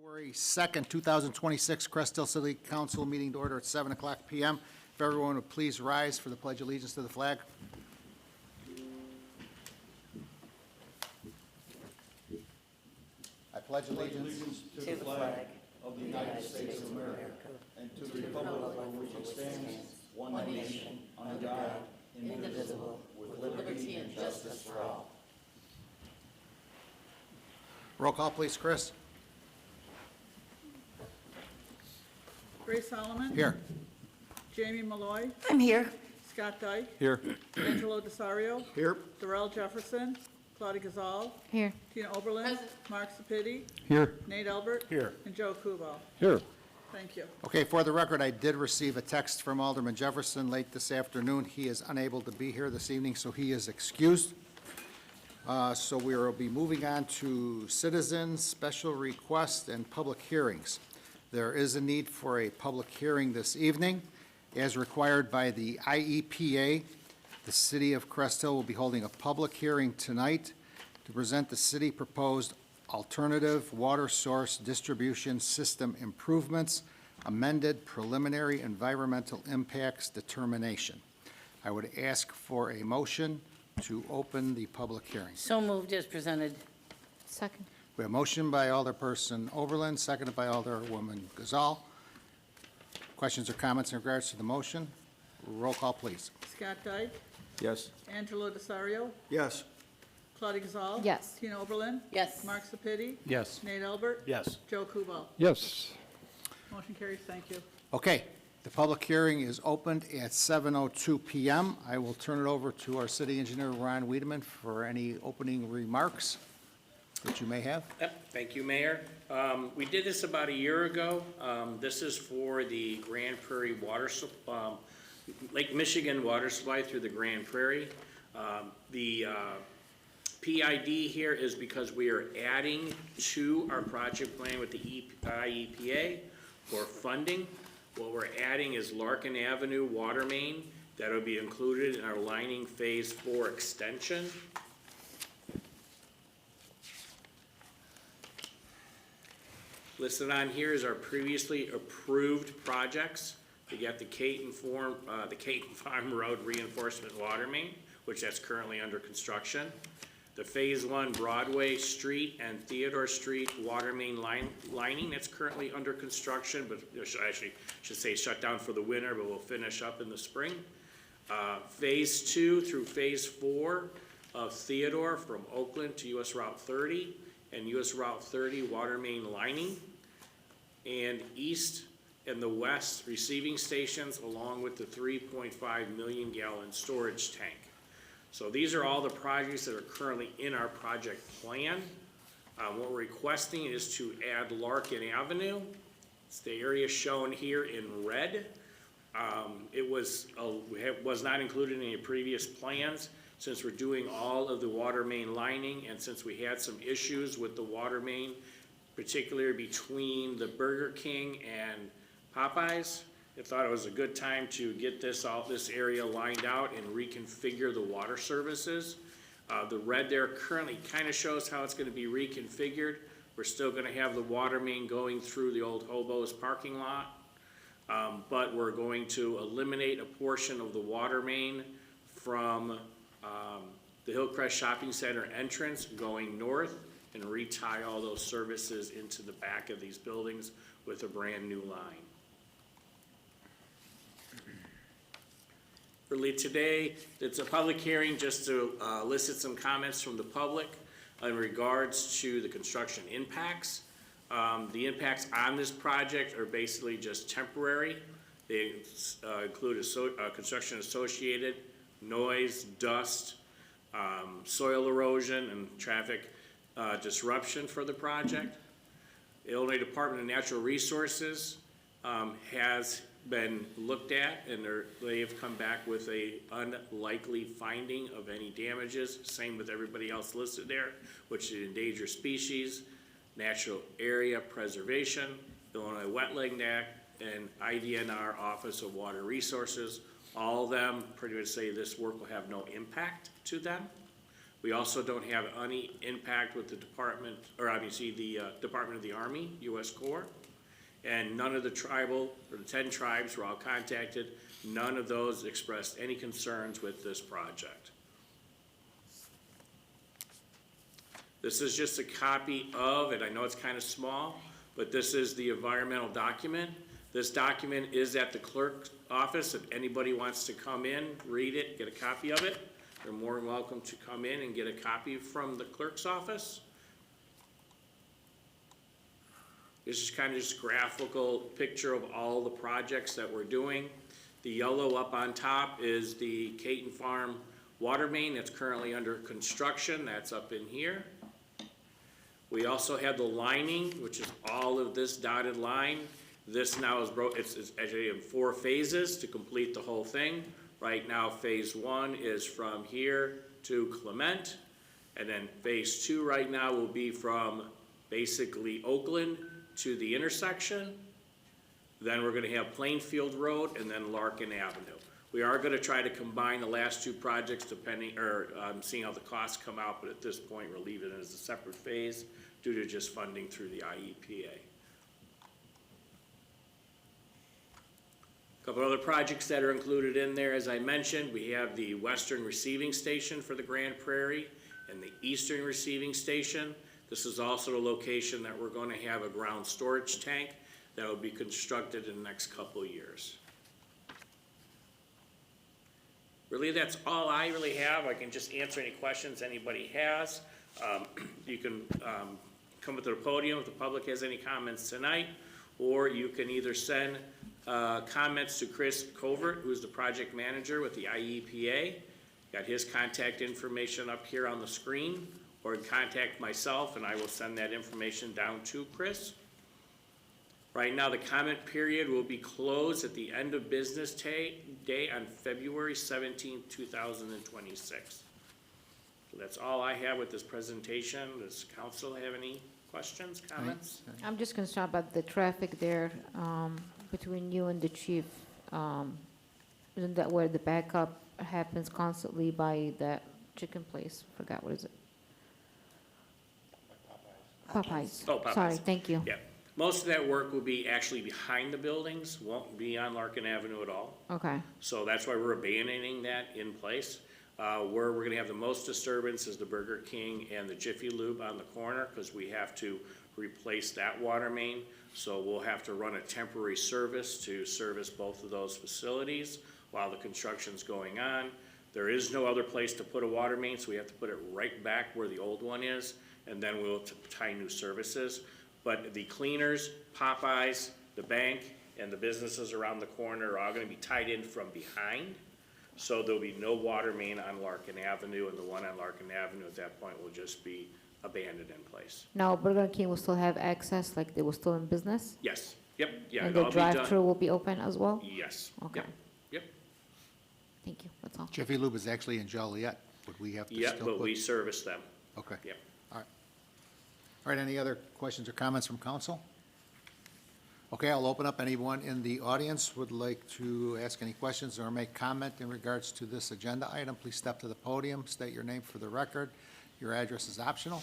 February 2nd, 2026, Crest City Council meeting to order at 7 o'clock p.m. If everyone would please rise for the Pledge of Allegiance to the flag. I pledge allegiance to the flag of the United States of America and to the republic for which it stands, one nation, under God, indivisible, with liberty and justice for all. Roll call, please, Chris. Ray Solomon. Here. Jamie Malloy. I'm here. Scott Dyke. Here. Angelo Desario. Here. Darrell Jefferson. Claudia Gazal. Here. Tina Oberlin. Mark Sepiti. Here. Nate Albert. Here. And Joe Kubal. Here. Thank you. Okay, for the record, I did receive a text from Alderman Jefferson late this afternoon. He is unable to be here this evening, so he is excused. So we will be moving on to citizens, special requests, and public hearings. There is a need for a public hearing this evening. As required by the IEPA, the City of Crest Hill will be holding a public hearing tonight to present the city proposed alternative water source distribution system improvements, amended preliminary environmental impacts determination. I would ask for a motion to open the public hearing. So moved as presented. Second. We have a motion by Alderperson Oberlin, seconded by Alderwoman Gazal. Questions or comments in regards to the motion? Roll call, please. Scott Dyke. Yes. Angelo Desario. Yes. Claudia Gazal. Yes. Tina Oberlin. Yes. Mark Sepiti. Yes. Nate Albert. Yes. Joe Kubal. Yes. Motion carries. Thank you. Okay, the public hearing is opened at 7:02 p.m. I will turn it over to our city engineer, Ron Wiedemann, for any opening remarks that you may have. Yep, thank you, Mayor. We did this about a year ago. This is for the Grand Prairie water, Lake Michigan water supply through the Grand Prairie. The PID here is because we are adding to our project plan with the IEPA for funding. What we're adding is Larkin Avenue water main that will be included in our lining phase 4 extension. Listed on here is our previously approved projects. We got the Caton Farm Road reinforcement water main, which that's currently under construction. The phase 1 Broadway Street and Theodore Street water main lining that's currently under construction, but actually should say shut down for the winter, but we'll finish up in the spring. Phase 2 through phase 4 of Theodore from Oakland to US Route 30 and US Route 30 water main lining, and east and the west receiving stations along with the 3.5 million gallon storage tank. So these are all the projects that are currently in our project plan. What we're requesting is to add Larkin Avenue. It's the area shown here in red. It was not included in any previous plans. Since we're doing all of the water main lining and since we had some issues with the water main, particularly between the Burger King and Popeyes, I thought it was a good time to get this area lined out and reconfigure the water services. The red there currently kind of shows how it's going to be reconfigured. We're still going to have the water main going through the old Hobo's parking lot, but we're going to eliminate a portion of the water main from the Hillcrest Shopping Center entrance going north and retie all those services into the back of these buildings with a brand new line. Early today, it's a public hearing just to elicit some comments from the public in regards to the construction impacts. The impacts on this project are basically just temporary. They include construction associated, noise, dust, soil erosion, and traffic disruption for the project. The Illinois Department of Natural Resources has been looked at, and they have come back with a unlikely finding of any damages. Same with everybody else listed there, which is endangered species, natural area preservation, Illinois Wetland Act, and IDNR Office of Water Resources. All of them pretty much say this work will have no impact to them. We also don't have any impact with the Department, or obviously the Department of the Army, U.S. Corps. And none of the tribal, or the 10 tribes were all contacted. None of those expressed any concerns with this project. This is just a copy of, and I know it's kind of small, but this is the environmental document. This document is at the clerk's office. If anybody wants to come in, read it, get a copy of it, they're more than welcome to come in and get a copy from the clerk's office. This is kind of just a graphical picture of all the projects that we're doing. The yellow up on top is the Caton Farm water main that's currently under construction. That's up in here. We also have the lining, which is all of this dotted line. This now is it's actually in 4 phases to complete the whole thing. Right now, phase 1 is from here to Clement. And then phase 2 right now will be from basically Oakland to the intersection. Then we're gonna have Plainfield Road and then Larkin Avenue. We are gonna try to combine the last 2 projects depending, or seeing how the costs come out, but at this point, we're leaving it as a separate phase due to just funding through the IEPA. A couple other projects that are included in there, as I mentioned, we have the Western Receiving Station for the Grand Prairie and the Eastern Receiving Station. This is also a location that we're gonna have a ground storage tank that will be constructed in the next couple of years. Really, that's all I really have. I can just answer any questions anybody has. You can come up to the podium if the public has any comments tonight, or you can either send comments to Chris Covert, who's the project manager with the IEPA. Got his contact information up here on the screen, or contact myself and I will send that information down to Chris. Right now, the comment period will be closed at the end of business day on February 17th, 2026. So that's all I have with this presentation. Does council have any questions, comments? I'm just concerned about the traffic there between you and the chief. Isn't that where the backup happens constantly by that chicken place? Forgot, what is it? Popeyes. Oh, Popeyes. Sorry, thank you. Yeah. Most of that work will be actually behind the buildings, won't be on Larkin Avenue at all. Okay, So that's why we're abandoning that in place. Where we're gonna have the most disturbance is the Burger King and the Jiffy Lube on the corner, because we have to replace that water main. So we'll have to run a temporary service to service both of those facilities while the construction's going on. There is no other place to put a water main, so we have to put it right back where the old one is, and then we'll tie new services. But the cleaners, Popeyes, the bank, and the businesses around the corner are all gonna be tied in from behind. So there'll be no water main on Larkin Avenue, and the one on Larkin Avenue at that point will just be abandoned in place. now Burger King will still have access, like they were still in business? Yes, yep, yeah, And it'll the all be done. drive-through will be open as well? Yes, Okay. yep, yep, Thank you, that's all. Jiffy Lube is actually in Joliet. Would we have to still yep, put? but we service them, Okay. yep. All right, any other questions or comments from council? Okay, I'll open up. Anyone in the audience would like to ask any questions or make comment in regards to this agenda item, please step to the podium, state your name for the record. Your address is optional.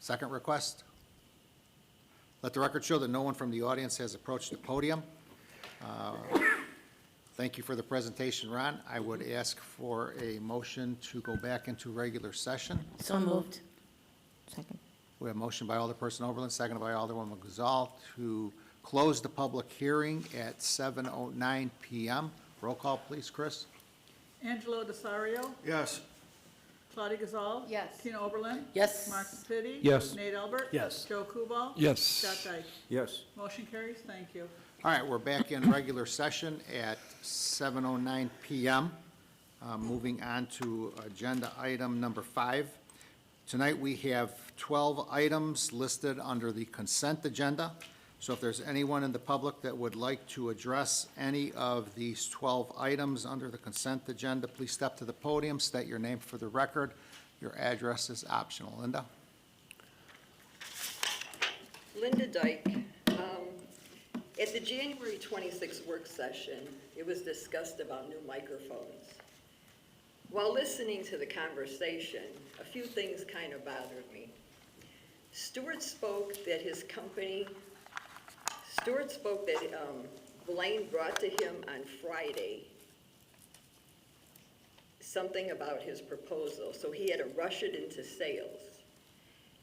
Second request. Let the record show that no one from the audience has approached the podium. Thank you for the presentation, Ron. I would ask for a motion to go back into regular session. So moved. Second. We have a motion by Alderperson Oberlin, seconded by Alderwoman Gazal, to close the public hearing at 7:09 PM. Roll call, please, Chris. Angelo Desario, Yes. Claudia Gazal. Yes. Tina Oberlin. Yes. Mark Sepiti. Yes. Nate Albert. Yes. Joe Kubal. Yes. Scott Dyke. Yes. Motion carries, thank you. All right, we're back in regular session at 7:09 PM. Moving on to agenda item number 5. Tonight, we have 12 items listed under the consent agenda. So if there's anyone in the public that would like to address any of these 12 items under the consent agenda, please step to the podium, state your name for the record. Your address is optional. Linda? Linda Dyke. At the January 26th work session, it was discussed about new microphones. While listening to the conversation, a few things kind of bothered me. Stuart spoke that Blaine brought to him on Friday something about his proposal, so he had to rush it into sales.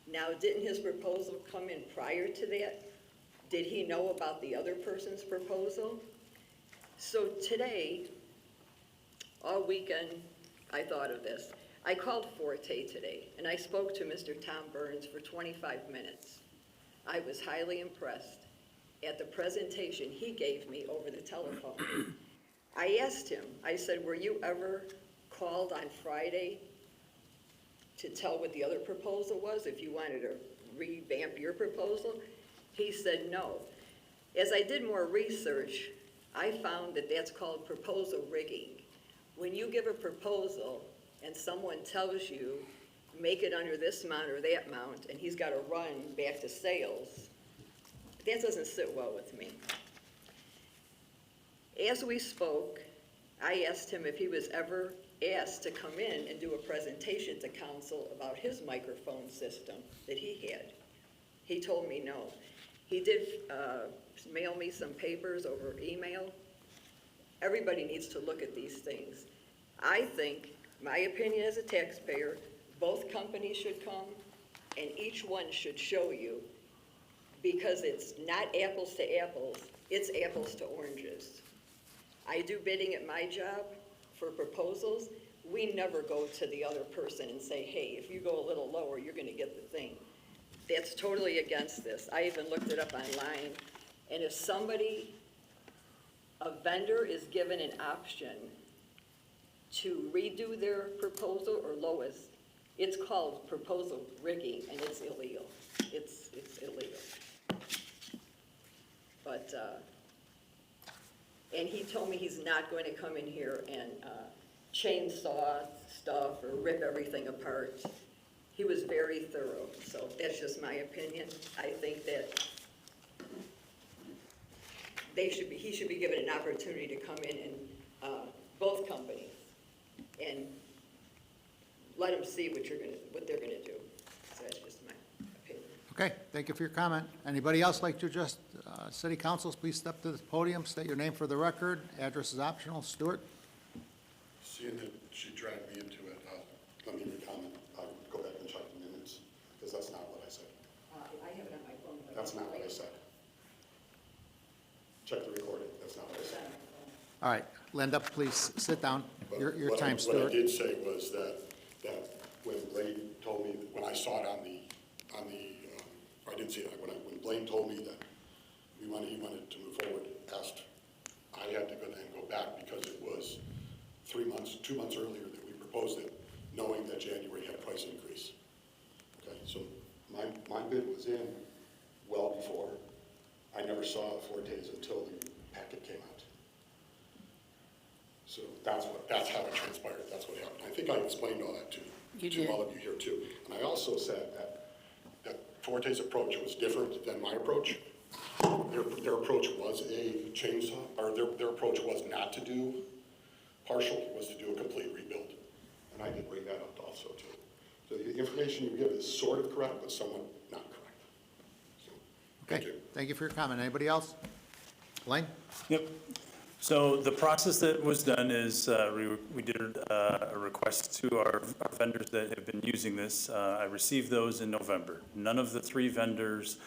Now, didn't his proposal come in prior to that? Did he know about the other person's proposal? So today, all weekend, I thought of this. I called Forte today, and I spoke to Mr. Tom Burns for 25 minutes. I was highly impressed at the presentation he gave me over the telephone. I asked him, I said, were you ever called on Friday to tell what the other proposal was, if you wanted to revamp your proposal? He said no. As I did more research, I found that that's called proposal rigging. When you give a proposal and someone tells you, make it under this amount or that amount, and he's got to run back to sales, that doesn't sit well with me. As we spoke, I asked him if he was ever asked to come in and do a presentation to council about his microphone system that he had. He told me no. He did mail me some papers over email. Everybody needs to look at these things. I think, my opinion as a taxpayer, both companies should come and each one should show you, because it's not apples to apples, it's apples to oranges. I do bidding at my job for proposals. We never go to the other person and say, hey, if you go a little lower, you're gonna get the thing. That's totally against this. I even looked it up online, and if somebody, a vendor is given an option to redo their proposal or lowest, it's called proposal rigging, and it's illegal. It's illegal. But, and he told me he's not going to come in here and chainsaw stuff or rip everything apart. He was very thorough, so that's just my opinion. I think that he should be given an opportunity to come in and both companies and let them see what they're gonna do. So that's just my opinion. Okay, thank you for your comment. Anybody else like to address city councils, please step to the podium, state your name for the record. Address is optional. Stuart? Seeing that she dragged me into it, let me comment. I'll go back and check the minutes, because that's not what I said. I have it on my phone. But That's not what I said. Check the recording, that's not what I said. All right, Linda, please sit down. But Your time, What Stuart. I did say was that when Blaine told me, when I saw it I didn't see it, when Blaine told me that he wanted to move forward, I had to go back because it was 2 months earlier that we proposed it, knowing that January had a price increase. Okay, so my bid was in well before. I never saw Forte's until the packet came out. So that's how it transpired. That's what happened. I think I explained all that to all of you here too. And I also said that Forte's approach was different than my approach. Their approach was a chainsaw, or their approach was not to do partial, was to do a complete rebuild. And I did bring that up also too. So the information you give is sort of correct, but somewhat not correct. So, thank you. Thank you for your comment. Anybody else? Blaine? Yep. So the process that was done is we did a request to our vendors that have been using this. I received those in November. None of the 3 vendors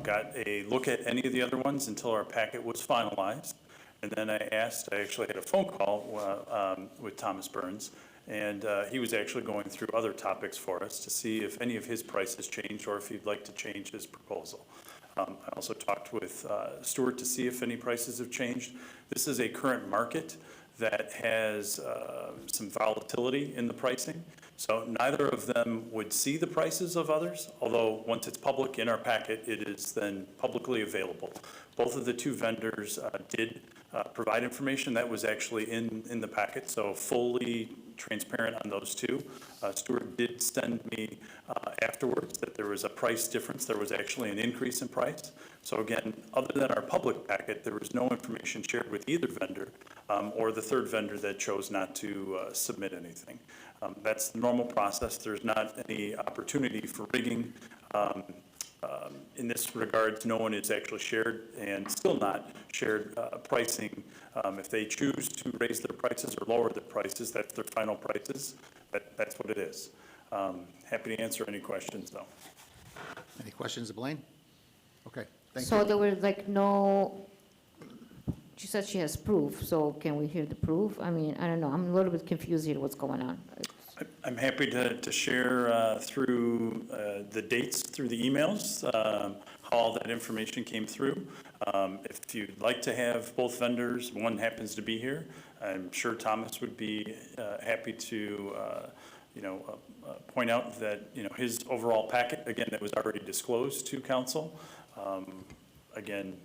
got a look at any of the other ones until our packet was finalized. And then I actually had a phone call with Thomas Burns, and he was actually going through other topics for us to see if any of his prices changed or if he'd like to change his proposal. I also talked with Stuart to see if any prices have changed. This is a current market that has some volatility in the pricing. So neither of them would see the prices of others, although once it's public in our packet, it is then publicly available. Both of the 2 vendors did provide information that was actually in the packet, so fully transparent on those two. Stuart did send me afterwards that there was a price difference. There was actually an increase in price. So again, other than our public packet, there was no information shared with either vendor or the third vendor that chose not to submit anything. That's the normal process. There's not any opportunity for rigging. In this regards, no one is actually shared and still not shared pricing. If they choose to raise their prices or lower their prices, that's their final prices. That's what it is. Happy to answer any questions, though. Any questions of Blaine? Okay, thank So you. there were like no, she said she has proof, so can we hear the proof? I mean, I don't know, I'm a little bit confused here what's going on. I'm happy to share through the dates, through the emails, how all that information came through. If you'd like to have both vendors, one happens to be here, I'm sure Thomas would be happy to, point out that, his overall packet, again, that was already disclosed to council. Again,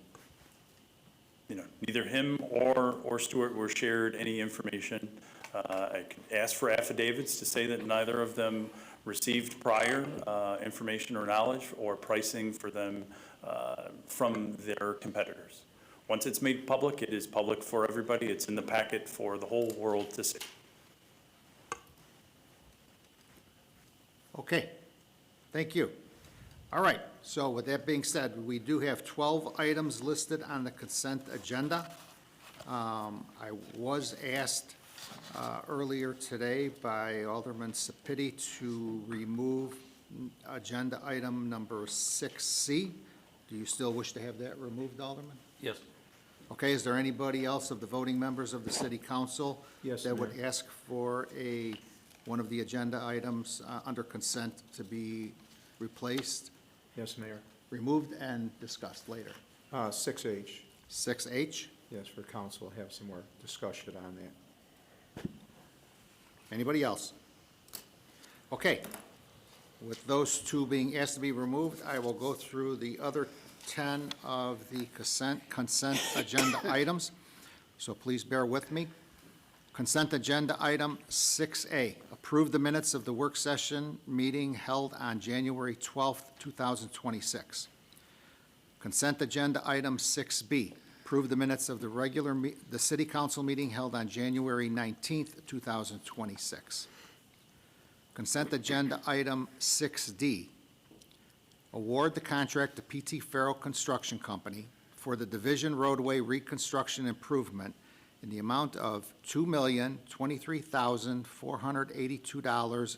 neither him or Stuart were shared any information. I could ask for affidavits to say that neither of them received prior information or knowledge or pricing for them from their competitors. Once it's made public, it is public for everybody. It's in the packet for the whole world to see. Okay, thank you. All right, so with that being said, we do have 12 items listed on the consent agenda. I was asked earlier today by Alderman Sapiti to remove agenda item number 6C. Do you still wish to have that removed, Alderman? Yes. Okay, is there anybody else of the voting members of the city council Yes, that would Mayor. ask for one of the agenda items under consent to be replaced, Yes, Mayor. removed, and discussed later? 6H, 6H? yes, for council, have some more discussion on that. Anybody else? Okay. With those two being asked to be removed, I will go through the other 10 of the consent agenda items. So please bear with me. Consent agenda item 6A, approve the minutes of the work session meeting held on January 12th, 2026. Consent agenda item 6B, approve the minutes of the city council meeting held on January 19th, 2026. Consent agenda item 6D, award the contract to PT Farrell Construction Company for the Division Roadway Reconstruction Improvement in the amount of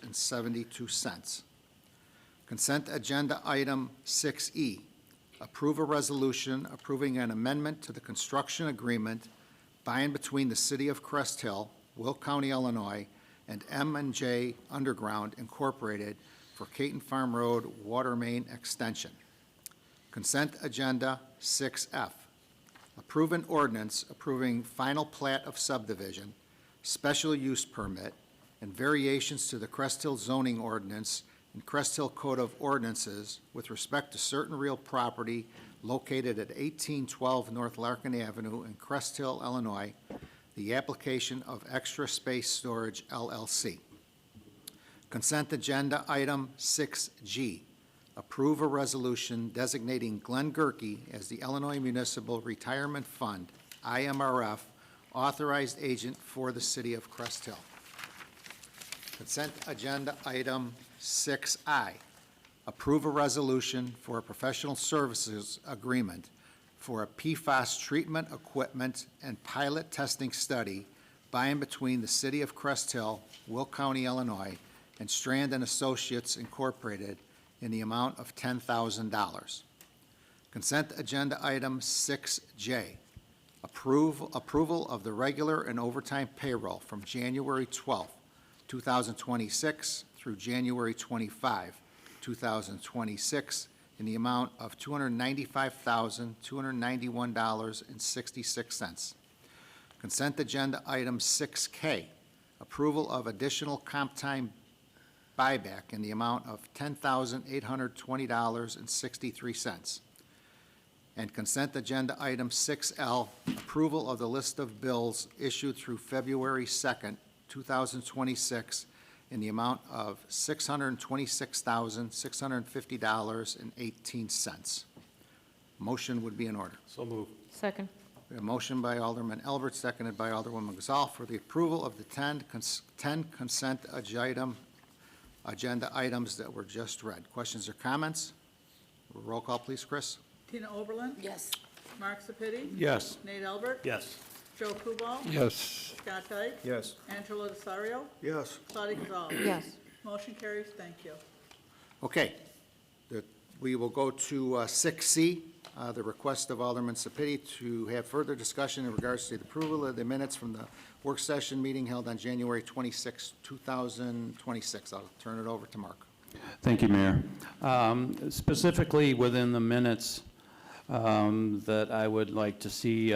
$2,023,482.72. Consent agenda item 6E, approve a resolution approving an amendment to the construction agreement by and between the City of Crest Hill, Will County, Illinois, and M&J Underground Incorporated for Caton Farm Road Water Main Extension. Consent agenda 6F, approve an ordinance approving final plat of subdivision, special use permit, and variations to the Crest Hill zoning ordinance and Crest Hill Code of Ordinances with respect to certain real property located at 1812 North Larkin Avenue in Crest Hill, Illinois, the application of Extra Space Storage LLC. Consent agenda item 6G, approve a resolution designating Glenn Gerke as the Illinois Municipal Retirement Fund, IMRF, authorized agent for the city of Crest Hill. Consent agenda item 6I, approve a resolution for a professional services agreement for a PFAS treatment equipment and pilot testing study by and between the City of Crest Hill, Will County, Illinois, and Strand and Associates Incorporated in the amount of $10,000. Consent agenda item 6J, approval of the regular and overtime payroll from January 12th, 2026 through January 25, 2026 in the amount of $295,291.66. Consent agenda item 6K, approval of additional comp time buyback in the amount of $10,820.63. And consent agenda item 6L, approval of the list of bills issued through February 2nd, 2026, in the amount of $626,650.18. Motion would be in order. So moved. Second. We have a motion by Alderman Elbert, seconded by Alderwoman Gazal, for the approval of the 10 consent agenda items that were just read. Questions or comments? Roll call, please, Chris. Tina Oberlin, Yes. Mark Sepiti, Yes. Nate Albert, Yes. Joe Kubal, Yes. Scott Dyke, Yes. Angelo Desario, Yes. Claudia Gazal. Yes. Motion carries, thank you. Okay. We will go to 6C, the request of Alderman Sepiti to have further discussion in regards to the approval of the minutes from the work session meeting held on January 26, 2026. I'll turn it over to Mark. Thank you, Mayor. Specifically within the minutes that I would like to see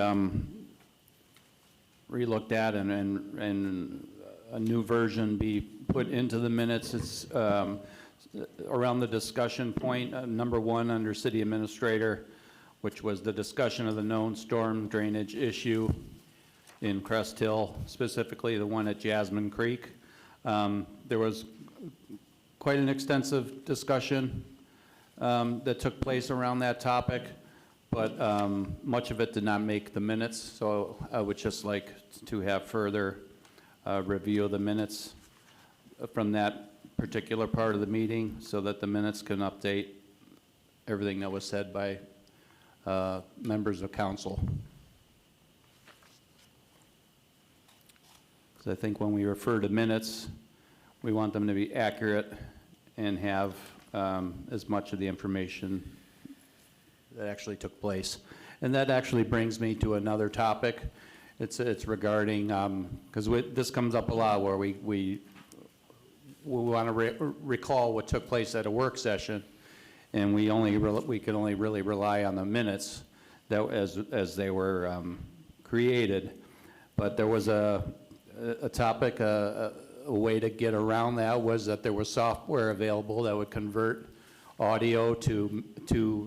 relooked at and a new version be put into the minutes. It's around the discussion point, number 1 under City Administrator, which was the discussion of the known storm drainage issue in Crest Hill, specifically the one at Jasmine Creek. There was quite an extensive discussion that took place around that topic, but much of it did not make the minutes, so I would just like to have further review of the minutes from that particular part of the meeting so that the minutes can update everything that was said by members of council. Because I think when we refer to minutes, we want them to be accurate and have as much of the information that actually took place. And that actually brings me to another topic. It's regarding, because this comes up a lot where we want to recall what took place at a work session, and we can only really rely on the minutes that as they were created. But there was a topic, a way to get around that was that there was software available that would convert audio to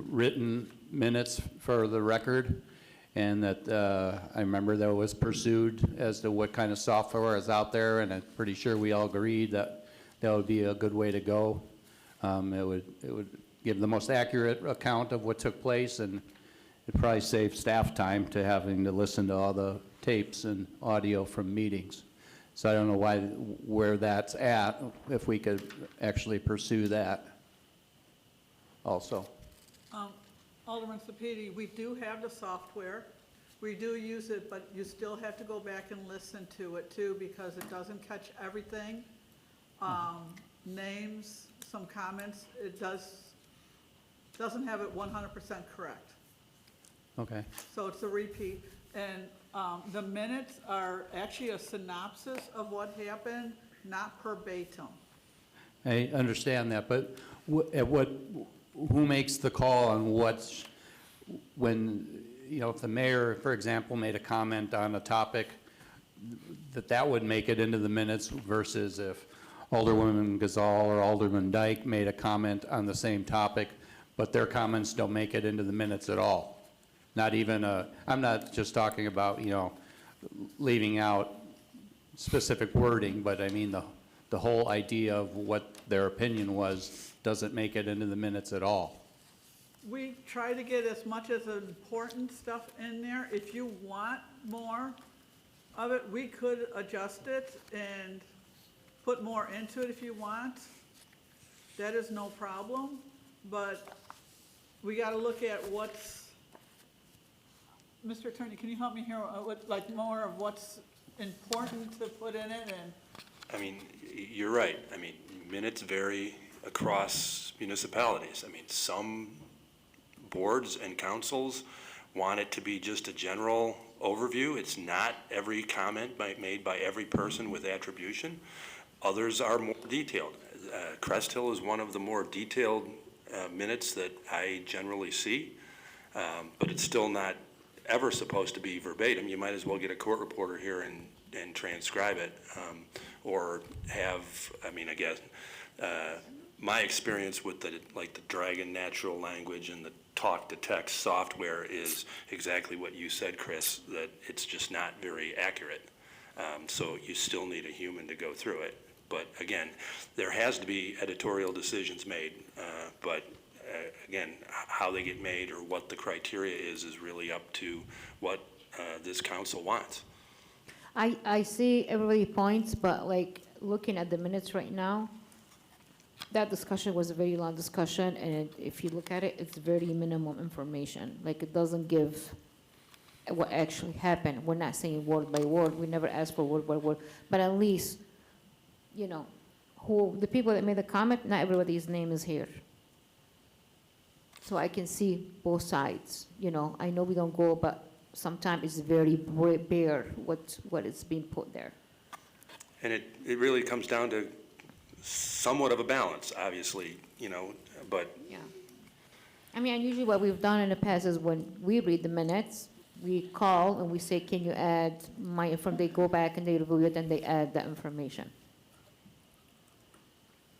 written minutes for the record, and that I remember that was pursued as to what kind of software is out there, and I'm pretty sure we all agreed that that would be a good way to go. It would give the most accurate account of what took place, and it'd probably save staff time to having to listen to all the tapes and audio from meetings. So I don't know where that's at, if we could actually pursue that also. Alderman Sepiti, we do have the software. We do use it, but you still have to go back and listen to it too, because it doesn't catch everything. Names, some comments, it doesn't have it 100% correct. Okay. So it's a repeat. And the minutes are actually a synopsis of what happened, not verbatim. I understand that, but who makes the call on when, if the mayor, for example, made a comment on a topic, that would make it into the minutes versus if Alderwoman Gazal or Alderman Dyke made a comment on the same topic, but their comments don't make it into the minutes at all. Not even I'm not just talking about, leaving out specific wording, but I mean the whole idea of what their opinion was doesn't make it into the minutes at all. We try to get as much as important stuff in there. If you want more of it, we could adjust it and put more into it if you want. That is no problem, but we gotta look at what's, Mr. Attorney, can you help me here, more of what's important to put in it? And I mean, you're right. I mean, minutes vary across municipalities. I mean, some boards and councils want it to be just a general overview. It's not every comment made by every person with attribution. Others are more detailed. Crest Hill is one of the more detailed minutes that I generally see, but it's still not ever supposed to be verbatim. You might as well get a court reporter here and transcribe it, or have, I guess, my experience with the Dragon natural language and the talk-to-text software is exactly what you said, Chris, that it's just not very accurate. So you still need a human to go through it. But again, there has to be editorial decisions made, but again, how they get made or what the criteria is really up to what this council wants. I see everybody points, but like, looking at the minutes right now, that discussion was a very long discussion, and if you look at it, it's very minimum information. Like, it doesn't give what actually happened. We're not saying word by word, we never asked for word by word, but at least, you know, who, the people that made the comment, not everybody's name is here. So I can see both sides, you know, I know we don't go, but sometimes it's very bare what is being put there. And it really comes down to somewhat of a balance, obviously, you know, but Yeah. I mean, and usually what we've done in the past is when we read the minutes, we call and we say, can you add my, from, they go back and they review it and they add that information.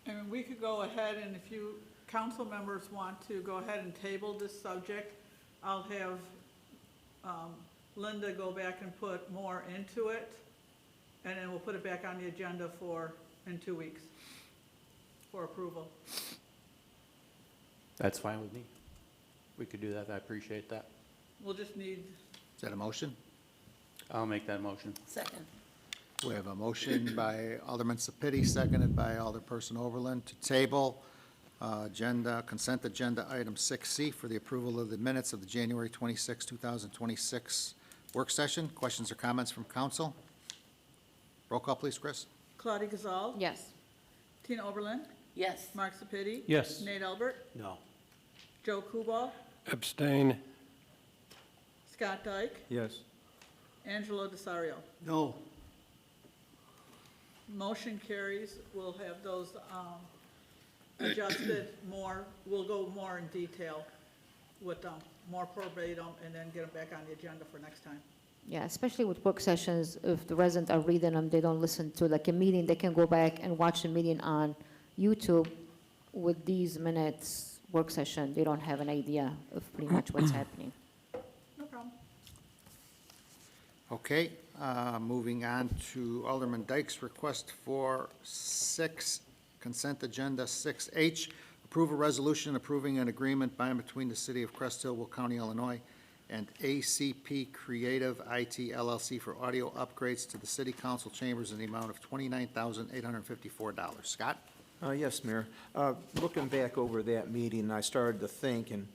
And we could go ahead, and if you council members want to go ahead and table this subject, I'll have Linda go back and put more into it, and then we'll put it back on the agenda in 2 weeks for approval. That's fine with me. We could do that, I appreciate that. We'll just need, Is that a motion? I'll make that motion. Second. We have a motion by Alderman Sapiti, seconded by Alderperson Overland, to table consent agenda item 6C for the approval of the minutes of the January 26, 2026 work session. Questions or comments from council? Roll call, please, Chris. Claudia Gazal. Yes. Tina Oberlin. Yes. Mark Sepiti. Yes. Nate Albert. No. Joe Kubal. Abstain. Scott Dyke. Yes. Angelo Desario. No. Motion carries. We'll have those adjusted more. We'll go more in detail with them, more verbatim, and then get them back on the agenda for next time. Yeah, especially with work sessions, if the residents are reading them, they don't listen to like a meeting, they can go back and watch the meeting on YouTube. With these minutes, work session, they don't have an idea of pretty much what's happening. No problem. Okay, moving on to Alderman Dyke's request for consent agenda 6H, approve a resolution approving an agreement by and between the City of Crest Hill, Will County, Illinois, and ACP Creative IT LLC for audio upgrades to the city council chambers in the amount of $29,854. Scott? Yes, Mayor. Looking back over that meeting, I started to think, and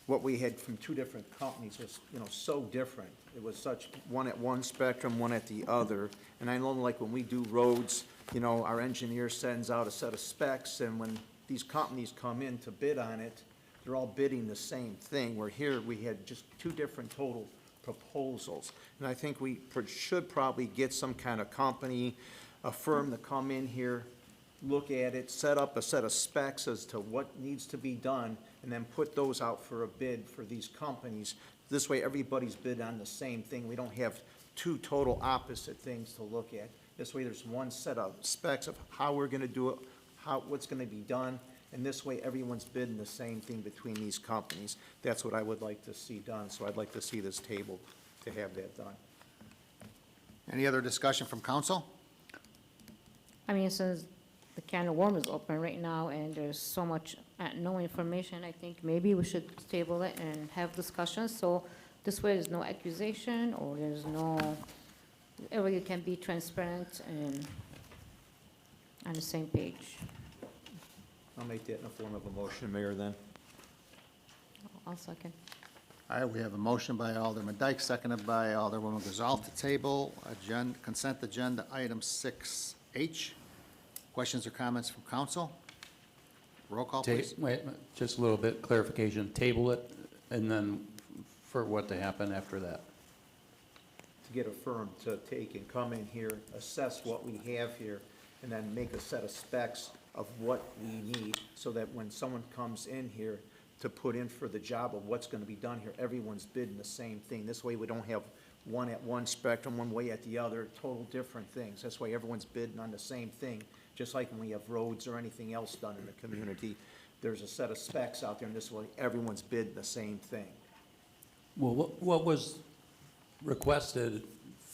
what we had from two different companies was, you know, so different. It was such, one at one spectrum, one at the other. And I know, like, when we do roads, you know, our engineer sends out a set of specs, and when these companies come in to bid on it, they're all bidding the same thing, where here we had just two different total proposals. And I think we should probably get some kind of company, a firm to come in here, look at it, set up a set of specs as to what needs to be done, and then put those out for a bid for these companies. This way, everybody's bid on the same thing. We don't have two total opposite things to look at. This way, there's one set of specs of how we're gonna do it, what's gonna be done, and this way, everyone's bidding the same thing between these companies. That's what I would like to see done, so I'd like to see this table to have that done. Any other discussion from council? I mean, since the can of worms is open right now and there's so much no information, I think maybe we should table it and have discussions. So this way there's no accusation or there's no, everybody can be transparent and on the same page. I'll make that in the form of a motion, Mayor, then. I'll second. All right, we have a motion by Alderman Dyke, seconded by Alderwoman Gazal to table consent agenda item 6H. Questions or comments from council? Roll call, please. Wait, just a little bit clarification. Table it, and then for what to happen after that. To get a firm to take and come in here, assess what we have here, and then make a set of specs of what we need, so that when someone comes in here to put in for the job of what's gonna be done here, everyone's bidding the same thing. This way, we don't have one at one spectrum, one way at the other, total different things. That's why everyone's bidding on the same thing. Just like when we have roads or anything else done in the community, there's a set of specs out there, and this way, everyone's bidding the same thing. Well, what was requested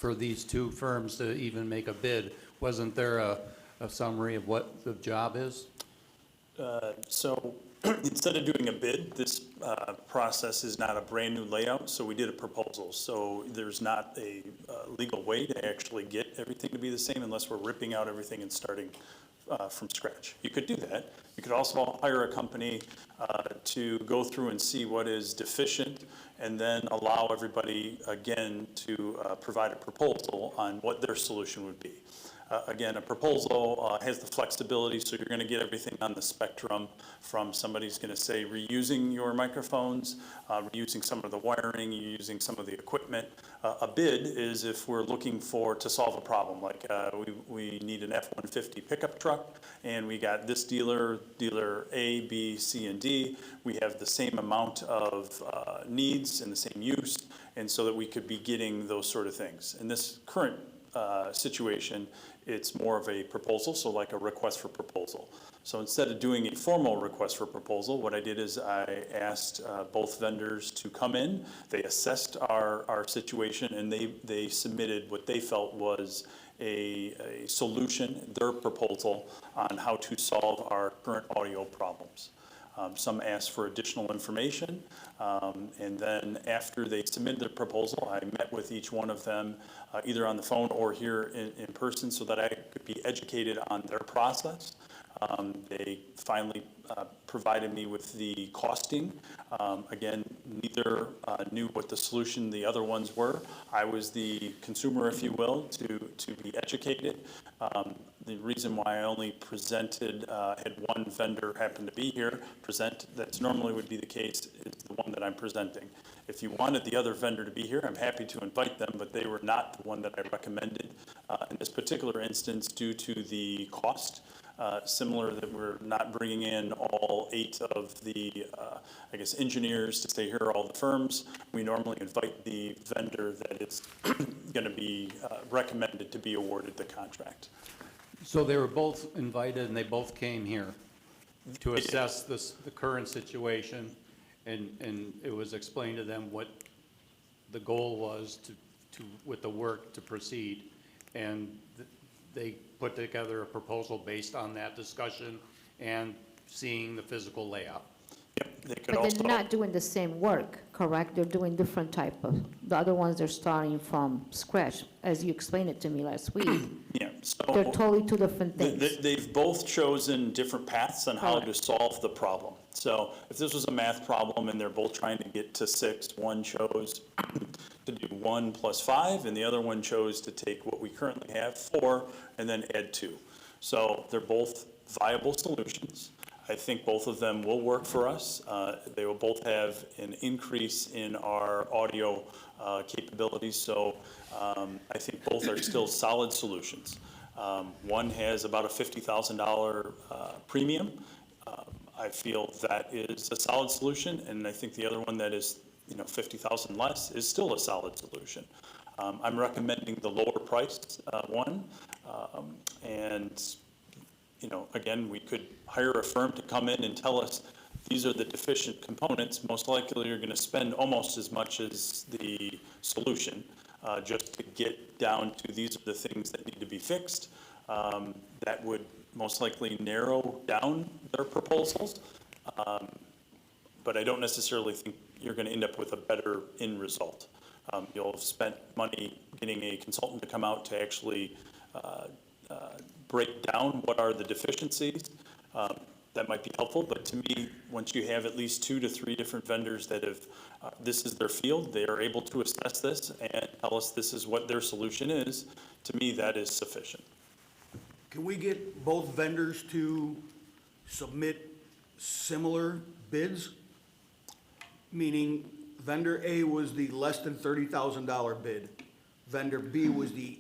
for these two firms to even make a bid. Wasn't there a summary of what the job is? So instead of doing a bid, this process is not a brand-new layout, so we did a proposal. So there's not a legal way to actually get everything to be the same unless we're ripping out everything and starting from scratch. You could do that. You could also hire a company to go through and see what is deficient and then allow everybody, again, to provide a proposal on what their solution would be. Again, a proposal has the flexibility, so you're going to get everything on the spectrum from somebody's going to say reusing your microphones, reusing some of the wiring, using some of the equipment. A bid is if we're looking to solve a problem, like we need an F-150 pickup truck, and we got this dealer A, B, C, and D. We have the same amount of needs and the same use, and so that we could be getting those sort of things. In this current situation, it's more of a proposal, so like a request for proposal. So instead of doing a formal request for proposal, what I did is I asked both vendors to come in. They assessed our situation, and they submitted what they felt was a solution, their proposal on how to solve our current audio problems. Some asked for additional information, and then after they submitted their proposal, I met with each one of them either on the phone or here in person so that I could be educated on their process. They finally provided me with the costing. Again, neither knew what the solution the other ones were. I was the consumer, if you will, to be educated. The reason why I only presented, had one vendor happen to be here present, that's normally would be the case, is the one that I'm presenting. If you wanted the other vendor to be here, I'm happy to invite them, but they were not the one that I recommended in this particular instance due to the cost. Similar that we're not bringing in all 8 of the, I guess, engineers to say, here are all the firms. We normally invite the vendor that is going to be recommended to be awarded the contract. So they were both invited and they both came here to assess the current situation, and it was explained to them what the goal was with the work to proceed, and they put together a proposal based on that discussion and seeing the physical layout. But they're not doing the same work, correct? They're doing different type of, the other ones they're starting from scratch, as you explained it to me last week. Yeah, so They're totally two different things. they've both chosen different paths on how to Correct. solve the problem. So if this was a math problem and they're both trying to get to 6, one chose to do 1 plus 5, and the other one chose to take what we currently have, 4, and then add 2. So they're both viable solutions. I think both of them will work for us. They will both have an increase in our audio capabilities, so I think both are still solid solutions. One has about a $50,000 premium. I feel that is a solid solution, and I think the other one that is, $50,000 less is still a solid solution. I'm recommending the lower priced one, and again, we could hire a firm to come in and tell us these are the deficient components. Most likely you're going to spend almost as much as the solution just to get down to these are the things that need to be fixed. That would most likely narrow down their proposals. But I don't necessarily think you're going to end up with a better end result. You'll have spent money getting a consultant to come out to actually break down what are the deficiencies. That might be helpful, but to me, once you have at least 2 to 3 different vendors that have, this is their field, they are able to assess this and tell us this is what their solution is, to me, that is sufficient. Can we get both vendors to submit similar bids? Meaning vendor A was the less than $30,000 bid, vendor B was the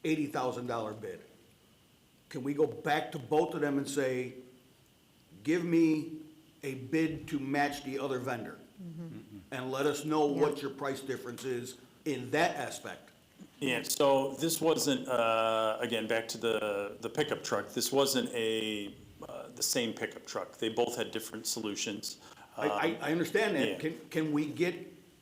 $80,000 bid. Can we go back to both of them and say, give me a bid to match the other vendor? And let us know what your price difference is in that aspect? Yeah, so this wasn't, again, back to the pickup truck, this wasn't the same pickup truck. They both had different solutions. I understand that. Yeah. Can we get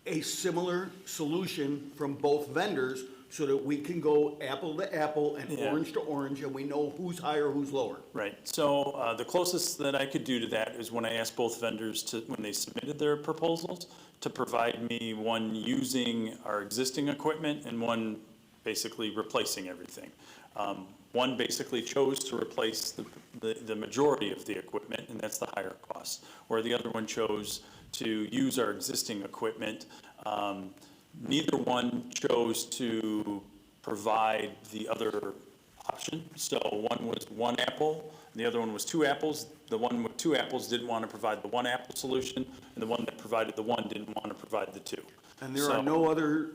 a similar solution from both vendors so that we can go apple to apple and Yeah. orange to orange, and we know who's higher, who's lower. Right, so the closest that I could do to that is when I asked both vendors to, when they submitted their proposals, to provide me one using our existing equipment and one basically replacing everything. One basically chose to replace the majority of the equipment, and that's the higher cost, where the other one chose to use our existing equipment. Neither one chose to provide the other option. So one was one apple, and the other one was two apples. The one with two apples didn't want to provide the one apple solution, and the one that provided the one didn't want to provide the two. And there are no other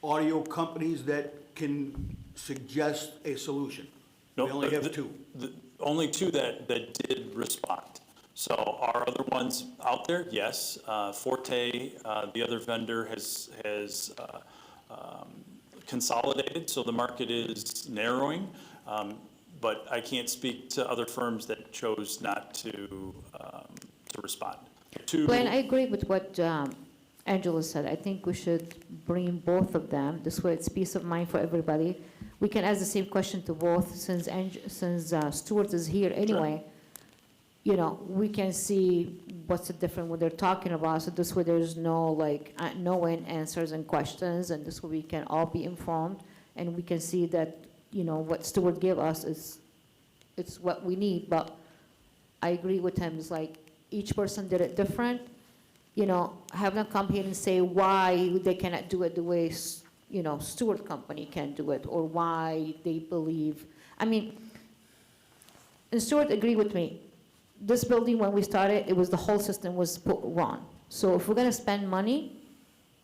audio companies that can suggest a solution. We Nope, only have two. Only two that did respond. So are other ones out there? Yes. Forte, the other vendor has consolidated, so the market is narrowing. But I can't speak to other firms that chose not to respond. Glenn, I agree with what Angela said. I think we should bring both of them. This way it's peace of mind for everybody. We can ask the same question to both since Stuart is here anyway. You know, we can see what's the difference, what they're talking about. So this way there's no no-win answers and questions, and this way we can all be informed and we can see that, you know, what Stuart gave us it's what we need. But I agree with him. It's like each person did it different. You know, have them come here and say why they cannot do it the way, you know, Stewart Company can do it, or why they believe. I mean, and Stewart agreed with me. This building, when we started, it was the whole system was put wrong. So if we're gonna spend money,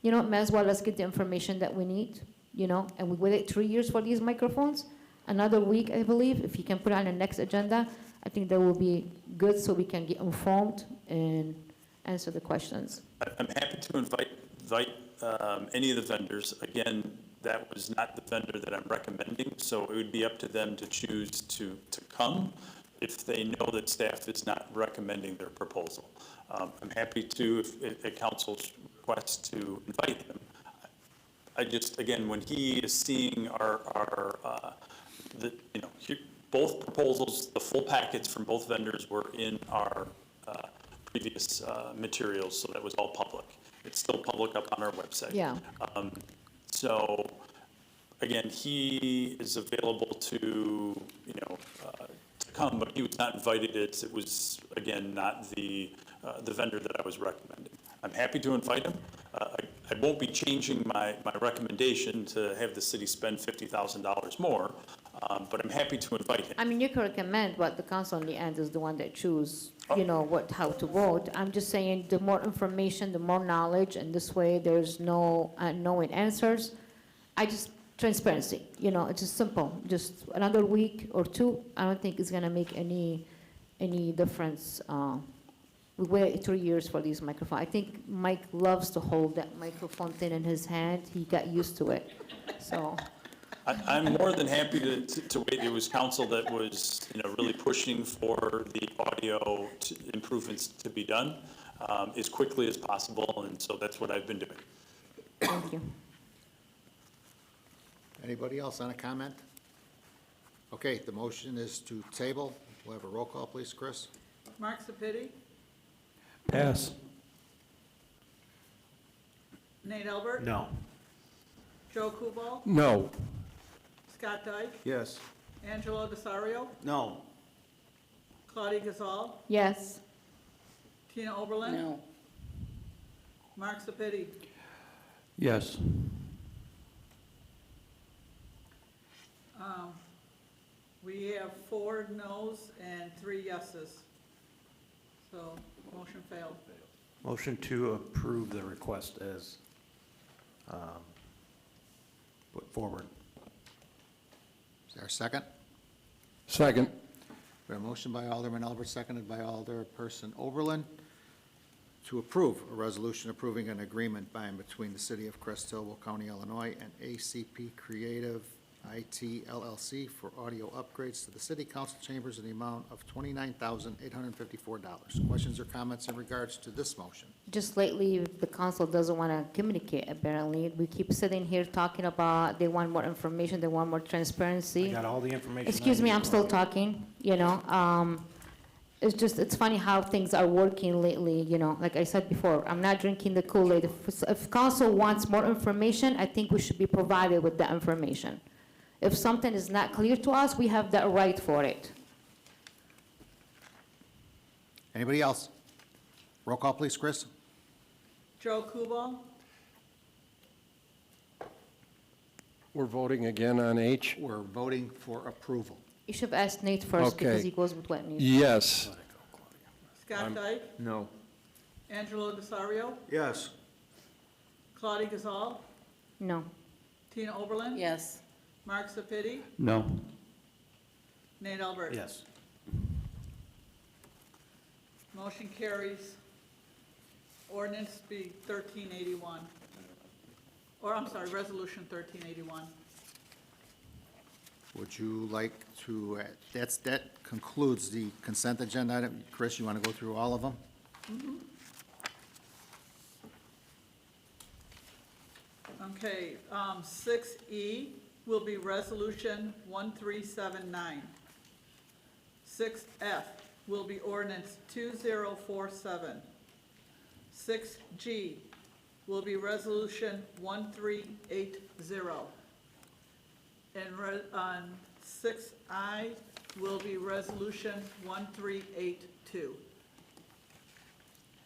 you know, may as well let's get the information that we need, you know, and we waited 3 years for these microphones. Another week, I believe, if you can put it on the next agenda, I think that will be good so we can get informed and answer the questions. I'm happy to invite any of the vendors. Again, that was not the vendor that I'm recommending, so it would be up to them to choose to come if they know that staff is not recommending their proposal. I'm happy to, if at council's request, to invite him. I just, again, when he is seeing both proposals, the full packets from both vendors were in our previous materials, so that was all public. It's still public up on our website. Yeah. So, again, he is available to, to come, but he was not invited. It was, again, not the vendor that I was recommending. I'm happy to invite him. I won't be changing my recommendation to have the city spend $50,000 more, but I'm happy to invite him. I mean, you can recommend, but the council in the end is the one that choose, you know, how to vote. I'm just saying, the more information, the more knowledge, and this way there's no knowing answers. Transparency, you know, it's just simple. Just another week or two, I don't think it's gonna make any difference. We waited 3 years for these microphones. I think Mike loves to hold that microphone thing in his hand. He got used to it, so. I'm more than happy to wait. It was council that was, really pushing for the audio improvements to be done as quickly as possible, and so that's what I've been doing. Thank you. Anybody else on a comment? Okay, the motion is to table. We'll have a roll call, please, Chris. Mark Sepiti, Pass. Nate Albert, No. Joe Kubal, No. Scott Dyke, Yes. Angelo Desario, No. Claudia Gazal, Yes. Tina Oberlin, No. Mark Sepiti. Yes. We have 4 noes and 3 yeses. So, motion failed. Motion to approve the request as put forward. Is there a second? Second. We have a motion by Alderman Albert, seconded by Alderperson Oberlin, to approve a resolution approving an agreement by and between the City of Crest Hill, Will County, Illinois, and ACP Creative IT LLC for audio upgrades to the city council chambers in the amount of $29,854. Questions or comments in regards to this motion? Just lately, the council doesn't want to communicate, apparently. We keep sitting here talking about, they want more information, they want more transparency. I got all the information. Excuse me, I'm still talking, you know. It's just, it's funny how things are working lately, you know. Like I said before, I'm not drinking the Kool-Aid. If council wants more information, I think we should be provided with that information. If something is not clear to us, we have that right for it. Anybody else? Roll call, please, Chris. Joe Kubal, We're voting again on H? We're voting for approval. You should have asked Nate first because Okay. he goes with what Nate. Yes. Scott Dyke, No. Angelo Desario, Yes. Claudia Gazal, No. Tina Oberlin. Yes. Mark Sepiti, No. Nate Albert. Yes. Motion carries. Ordinance be 1381. Or, I'm sorry, Resolution 1381. Would you like to, that concludes the consent agenda item. Chris, you want to go through all of them? Okay, 6E will be Resolution 1379. 6F will be Ordinance 2047. 6G will be Resolution 1380. And on 6I will be Resolution 1382.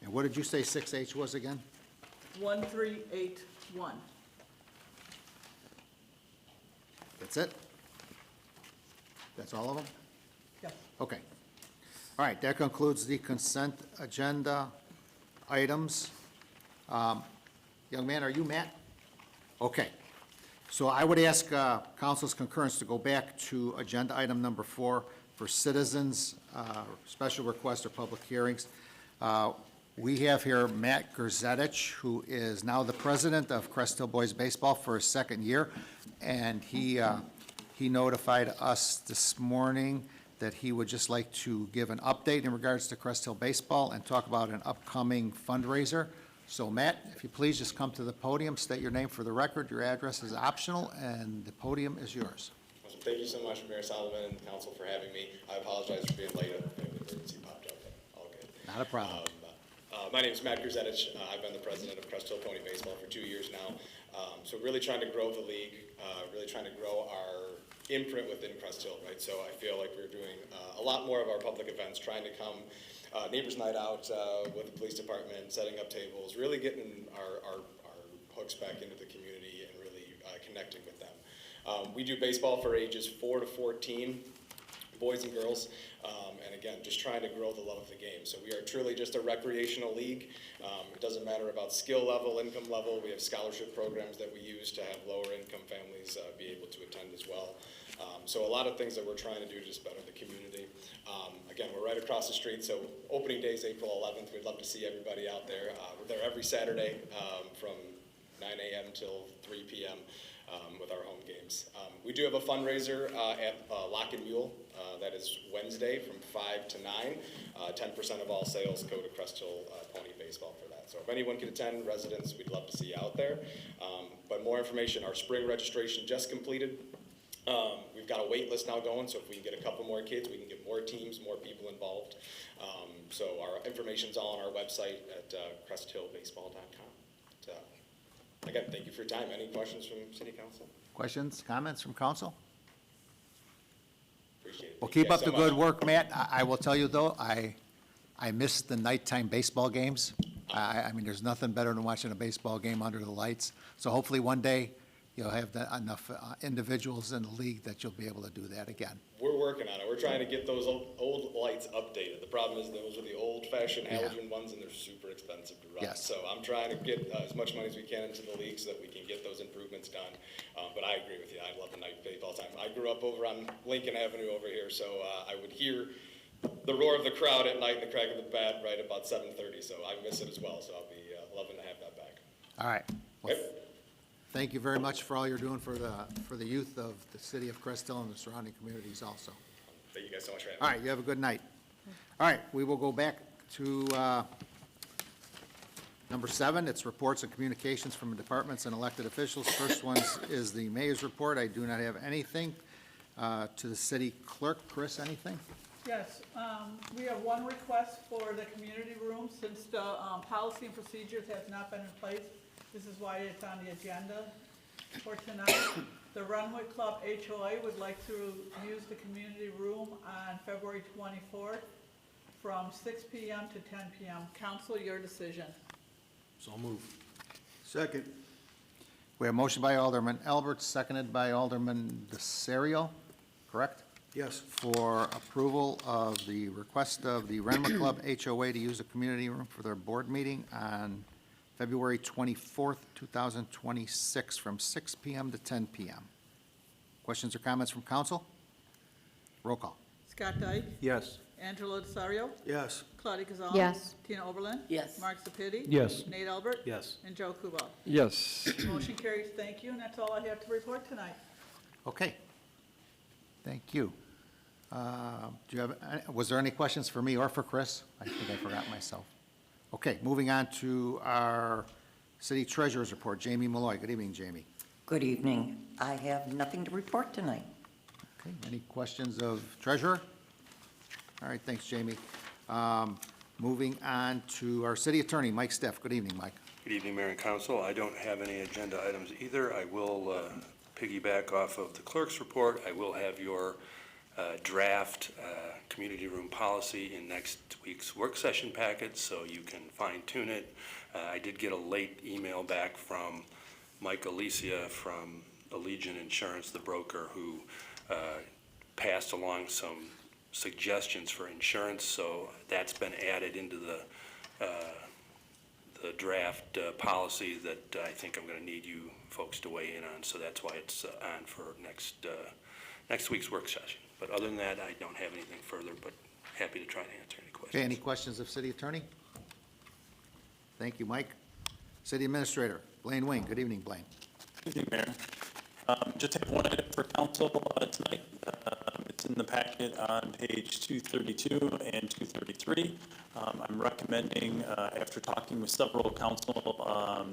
And what did you say 6H was again? 1381. That's it? That's all of them? Yes. Okay. All right, that concludes the consent agenda items. Young man, are you Matt? Okay. So I would ask council's concurrence to go back to agenda item number 4 for citizens, special requests or public hearings. We have here Matt Gerzetich, who is now the president of Crest Hill Boys Baseball for his second year, and he notified us this morning that he would just like to give an update in regards to Crest Hill Baseball and talk about an upcoming fundraiser. So Matt, if you please just come to the podium, state your name for the record, your address is optional, and the podium is yours. Awesome. Thank you so much, Mayor Solomon and council, for having me. I apologize for being late. A family emergency popped up, but all good. Not a problem. My name is Matt Gerzetich. I've been the president of Crest Hill Pony Baseball for 2 years now. So really trying to grow the league, really trying to grow our imprint within Crest Hill, right? So I feel like we're doing a lot more of our public events, trying to come neighbors night out with the police department, setting up tables, really getting our hooks back into the community and really connecting with them. We do baseball for ages 4 to 14, boys and girls, and again, just trying to grow the love of the game. So we are truly just a recreational league. It doesn't matter about skill level, income level. We have scholarship programs that we use to have lower income families be able to attend as well. So a lot of things that we're trying to do to just better the community. Again, we're right across the street, so opening day is April 11th. We'd love to see everybody out there. We're there every Saturday from 9 a.m. till 3 p.m. With our home games. We do have a fundraiser at Lock and Mule. That is Wednesday from 5 to 9. 10% of all sales go to Crest Hill Pony Baseball for that. So if anyone can attend, residents, we'd love to see you out there. But more information, our spring registration just completed. We've got a wait list now going, so if we can get a couple more kids, we can get more teams, more people involved. So our information's all on our website at cresthillbaseball.com. Again, thank you for your time. Any questions from City Council? Questions, comments from council? Appreciate it. Well, Thank you keep guys up so the good much. work, Matt. I will tell you, though, I missed the nighttime baseball games. I mean, there's nothing better than watching a baseball game under the lights. So hopefully one day you'll have enough individuals in the league that you'll be able to do that again. We're working on it. We're trying to get those old lights updated. The problem is those are the old-fashioned halogen ones, and they're super expensive to run. Yes. So I'm trying to get as much money as we can into the league so that we can get those improvements done. But I agree with you. I love the night baseball time. I grew up over on Lincoln Avenue over here, so I would hear the roar of the crowd at night and the crack of the bat right about 7:30. So I miss it as well. So I'll be loving to have that back. All right. Well, Okay. Thank you very much for all you're doing for the youth of the city of Crest Hill and the surrounding communities also. Thank you guys so much for having me. All right, you have a good night. All right, we will go back to number 7. It's reports and communications from departments and elected officials. First one is the mayor's report. I do not have anything. To the city clerk, Chris, anything? Yes, we have one request for the community room, since the policy and procedures has not been in place. This is why it's on the agenda for tonight. The Runway Club HOA would like to use the community room on February 24th from 6 PM to 10 PM. Council, your decision. So move. Second. We have a motion by Alderman Albert, seconded by Alderman Desario, correct? Yes. For approval of the request of the Renwick Club HOA to use the community room for their board meeting on February 24th, 2026, from 6 PM to 10 PM. Questions or comments from council? Roll call. Scott Dyke? Yes. Angelo Desario? Yes. Claudia Gazal? Yes. Tina Oberlin? Yes. Mark Sepiti? Yes. Nate Albert? Yes. And Joe Kubal. Yes. Motion carries, thank you, and that's all I have to report tonight. Okay. Thank you. Do you have, was there any questions for me or for Chris? I think I forgot myself. Okay, moving on to our city treasurer's report. Jamie Malloy. Good evening, Jamie. Good evening. I have nothing to report tonight. Okay, any questions of treasurer? All right, thanks, Jamie. Moving on to our city attorney, Mike Steff. Good evening, Mike. Good evening, Mayor and Council. I don't have any agenda items either. I will piggyback off of the clerk's report. I will have your draft community room policy in next week's work session packet, so you can fine tune it. I did get a late email back from Mike Alicia from Allegiant Insurance, the broker, who passed along some suggestions for insurance, so that's been added into the draft policy that I think I'm going to need you folks to weigh in on, so that's why it's on for next week's work session. But other than that, I don't have anything further, but happy to try to answer any questions. Okay, any questions of city attorney? Thank you, Mike. City administrator, Blaine Wing. Good evening, Blaine. Good evening, Mayor. Just have one item for council tonight. It's in the packet on page 232 and 233. I'm recommending, after talking with several council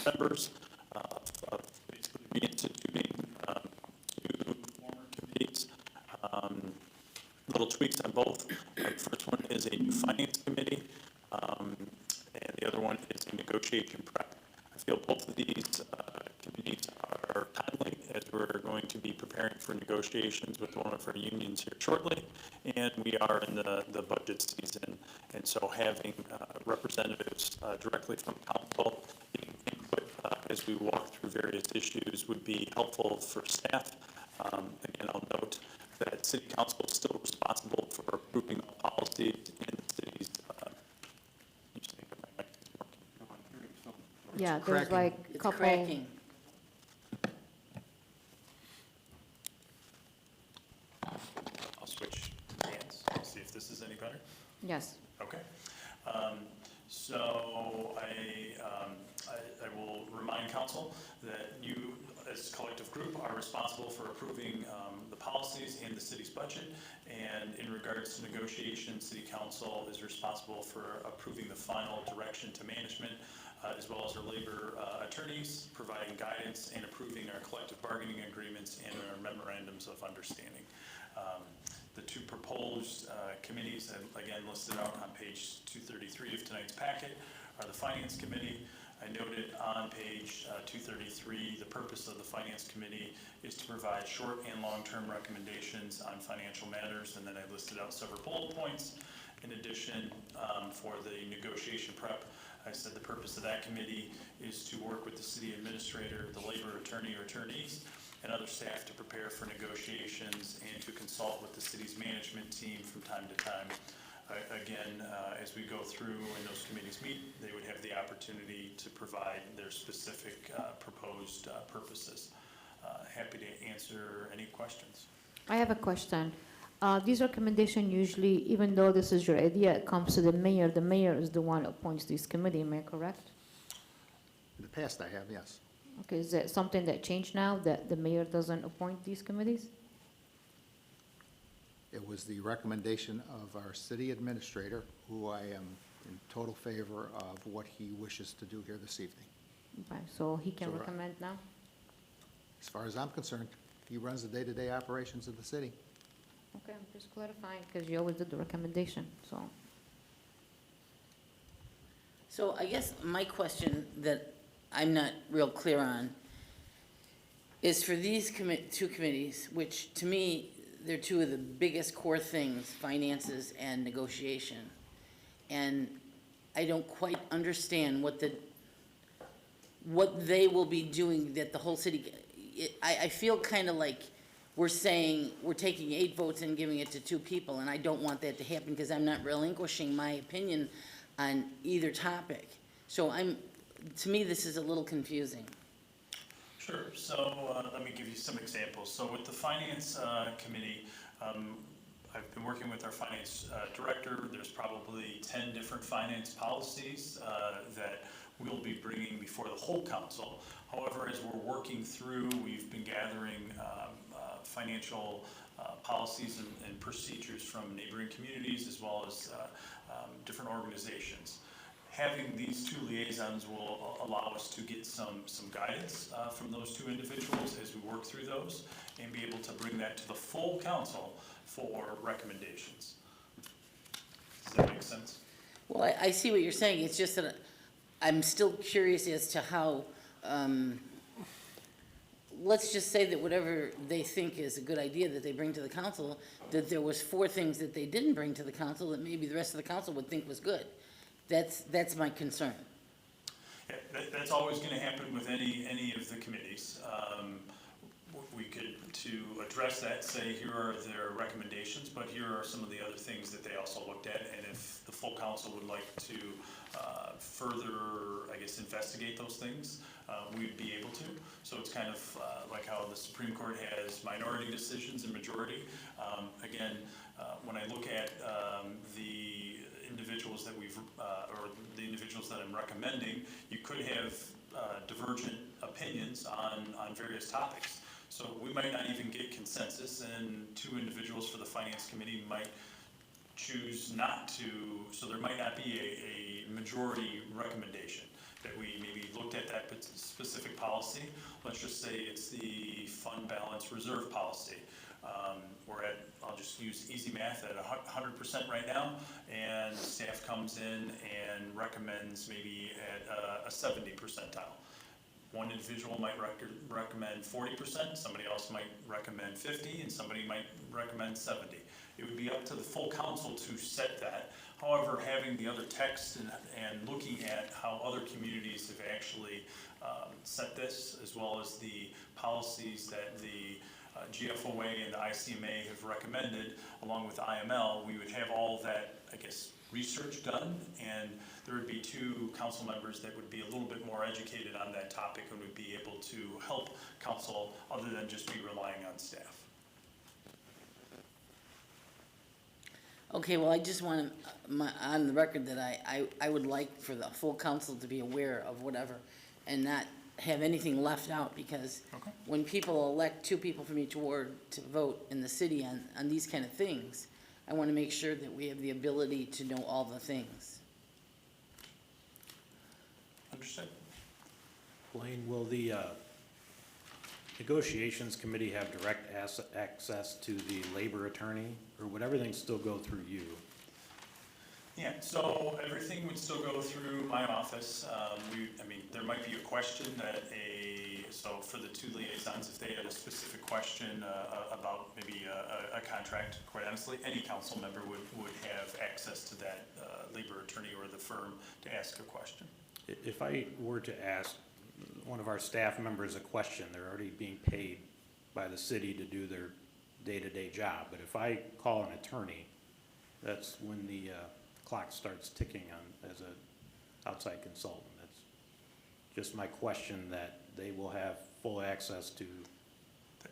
members, of basically reinstituting two former committees. Little tweaks on both. The first one is a new finance committee, and the other one is a negotiation prep. I feel both of these committees are timely, as we're going to be preparing for negotiations with one of our unions here shortly, and we are in the budget season, and so having representatives directly from council getting input as we walk through various issues would be helpful for staff. Again, I'll note that city council is still responsible for approving all policies in the city's Yeah, there's like a It's couple. cracking. I'll switch hands, see if this is any better. Yes. Okay. So I will remind council that you, as a collective group, are responsible for approving the policies and the city's budget. And in regards to negotiations, city council is responsible for approving the final direction to management, as well as our labor attorneys, providing guidance and approving our collective bargaining agreements and our memorandums of understanding. The two proposed committees, again listed out on page 233 of tonight's packet, are the Finance Committee. I noted on page 233, the purpose of the Finance Committee is to provide short and long-term recommendations on financial matters, and then I listed out several bullet points. In addition, for the negotiation prep, I said the purpose of that committee is to work with the city administrator, the labor attorney or attorneys, and other staff to prepare for negotiations and to consult with the city's management team from time to time. Again, as we go through and those committees meet, they would have the opportunity to provide their specific proposed purposes. Happy to answer any questions. I have a question. These recommendations usually, even though this is your idea, it comes to the mayor. The mayor is the one who appoints this committee, am I correct? In the past, I have, yes. Okay, is that something that changed now, that the mayor doesn't appoint these committees? It was the recommendation of our city administrator, who I am in total favor of what he wishes to do here this evening. Okay, so he can So, recommend now? As far as I'm concerned, he runs the day-to-day operations of the city. Okay, I'm just clarifying, because you always did the recommendation, so. So I guess my question that I'm not real clear on is for these two committees, which to me, they're two of the biggest core things, finances and negotiation. And I don't quite understand what they will be doing that the whole city, I feel kind of like we're saying, we're taking 8 votes and giving it to 2 people, and I don't want that to happen because I'm not relinquishing my opinion on either topic. So to me, this is a little confusing. Sure, so let me give you some examples. So with the Finance Committee, I've been working with our Finance Director. There's probably 10 different finance policies that we'll be bringing before the whole council. However, as we're working through, we've been gathering financial policies and procedures from neighboring communities as well as different organizations. Having these 2 liaisons will allow us to get some guidance from those 2 individuals as we work through those and be able to bring that to the full council for recommendations. Does that make sense? Well, I see what you're saying. It's just that I'm still curious as to how, let's just say that whatever they think is a good idea that they bring to the council, that there was 4 things that they didn't bring to the council that maybe the rest of the council would think was good. That's my concern. Yeah, that's always going to happen with any of the committees. We could, to address that, say here are their recommendations, but here are some of the other things that they also looked at, and if the full council would like to further, I guess, investigate those things, we'd be able to. So it's kind of like how the Supreme Court has minority decisions and majority. Again, when I look at the individuals that or the individuals that I'm recommending, you could have divergent opinions on various topics. So we might not even get consensus, and 2 individuals for the Finance Committee might choose not to, so there might not be a majority recommendation that we maybe looked at that specific policy. Let's just say it's the fund balance reserve policy. We're at, I'll just use easy math, at 100% right now, and staff comes in and recommends maybe at a 70 percentile. One individual might recommend 40%, somebody else might recommend 50, and somebody might recommend 70. It would be up to the full council to set that. However, having the other text and looking at how other communities have actually set this, as well as the policies that the GFOA and the ICMA have recommended, along with IML, we would have all that, I guess, research done, and there would be 2 council members that would be a little bit more educated on that topic and would be able to help council other than just be relying on staff. Okay, well, I just want on the record that I would like for the full council to be aware of whatever and not have anything left out, because when people elect 2 people from each ward to vote in the city on these kind of things, I want to make sure that we have the ability to know all the things. Understood. Blaine, will the negotiations committee have direct access to the labor attorney, or would everything still go through you? Yeah, so everything would still go through my office. There might be a question that so for the 2 liaisons, if they had a specific question about maybe a contract, quite honestly, any council member would have access to that labor attorney or the firm to ask a question. If I were to ask one of our staff members a question, they're already being paid by the city to do their day-to-day job. But if I call an attorney, that's when the clock starts ticking on as an outside consultant. That's just my question, that they will have full access to.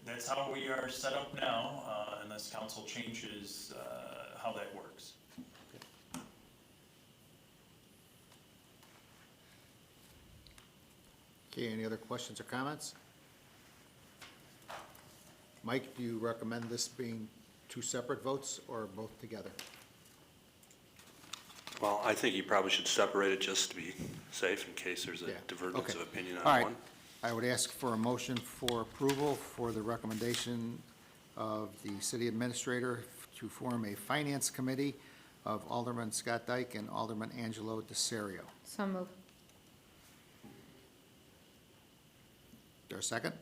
That's how we are set up now, unless council changes how that works. Okay, any other questions or comments? Mike, do you recommend this being two separate votes or both together? Well, I think you probably should separate it just to be safe in case there's a Yeah, divergence okay. of opinion All on right. one. I would ask for a motion for approval for the recommendation of the city administrator to form a finance committee of Alderman Scott Dyke and Alderman Angelo DeSario. So moved. There a second?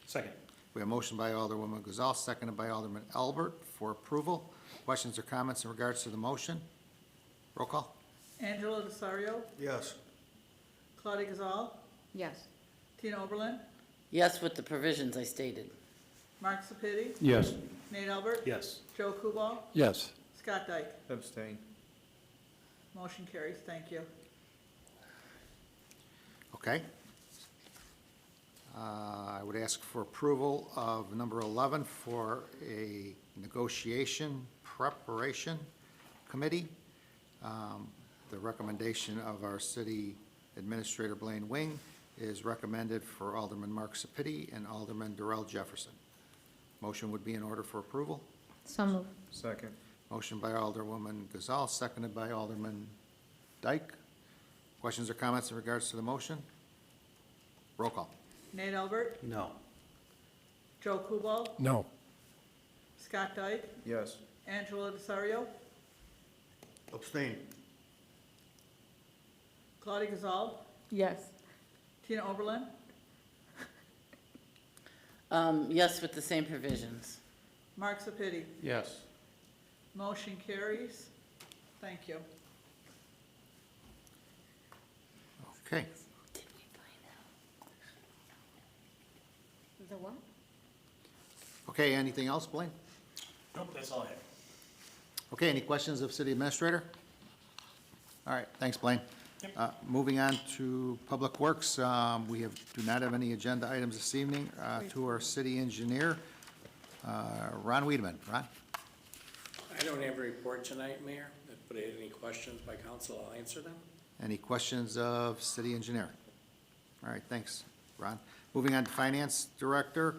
Second. We have a motion by Alderwoman Gazal, seconded by Alderman Albert for approval. Questions or comments in regards to the motion? Roll call. Angelo DeSario, Yes. Claudia Gazal, Yes. Tina Oberlin, Yes, with the provisions I stated. Mark Sepiti, Yes. Nate Albert, Yes. Joe Kubal, Yes. Scott Dyke. Abstain. Motion carries. Thank you. Okay. I would ask for approval of number 11 for a negotiation preparation committee. The recommendation of our city administrator, Blaine Wing, is recommended for Alderman Mark Sepiti and Alderman Darrell Jefferson. Motion would be in order for approval. So moved. Second. Motion by Alderwoman Gazal, seconded by Alderman Dyke. Questions or comments in regards to the motion? Roll call. Nate Albert, No. Joe Kubal, No. Scott Dyke, Yes. Angelo DeSario, Abstain. Claudia Gazal, Yes. Tina Oberlin, Yes, with the same provisions. Mark Sepiti. Yes. Motion carries. Thank you. Okay. The what? Okay, anything else, Blaine? Nope, that's all I have. Okay, any questions of city administrator? All right, thanks, Blaine. Moving on to Public Works, we do not have any agenda items this evening. To our city engineer, Ron Wiedemann. Ron? I don't have a report tonight, Mayor, but any questions by council, I'll answer them. Any questions of city engineer? All right, thanks, Ron. Moving on to Finance Director,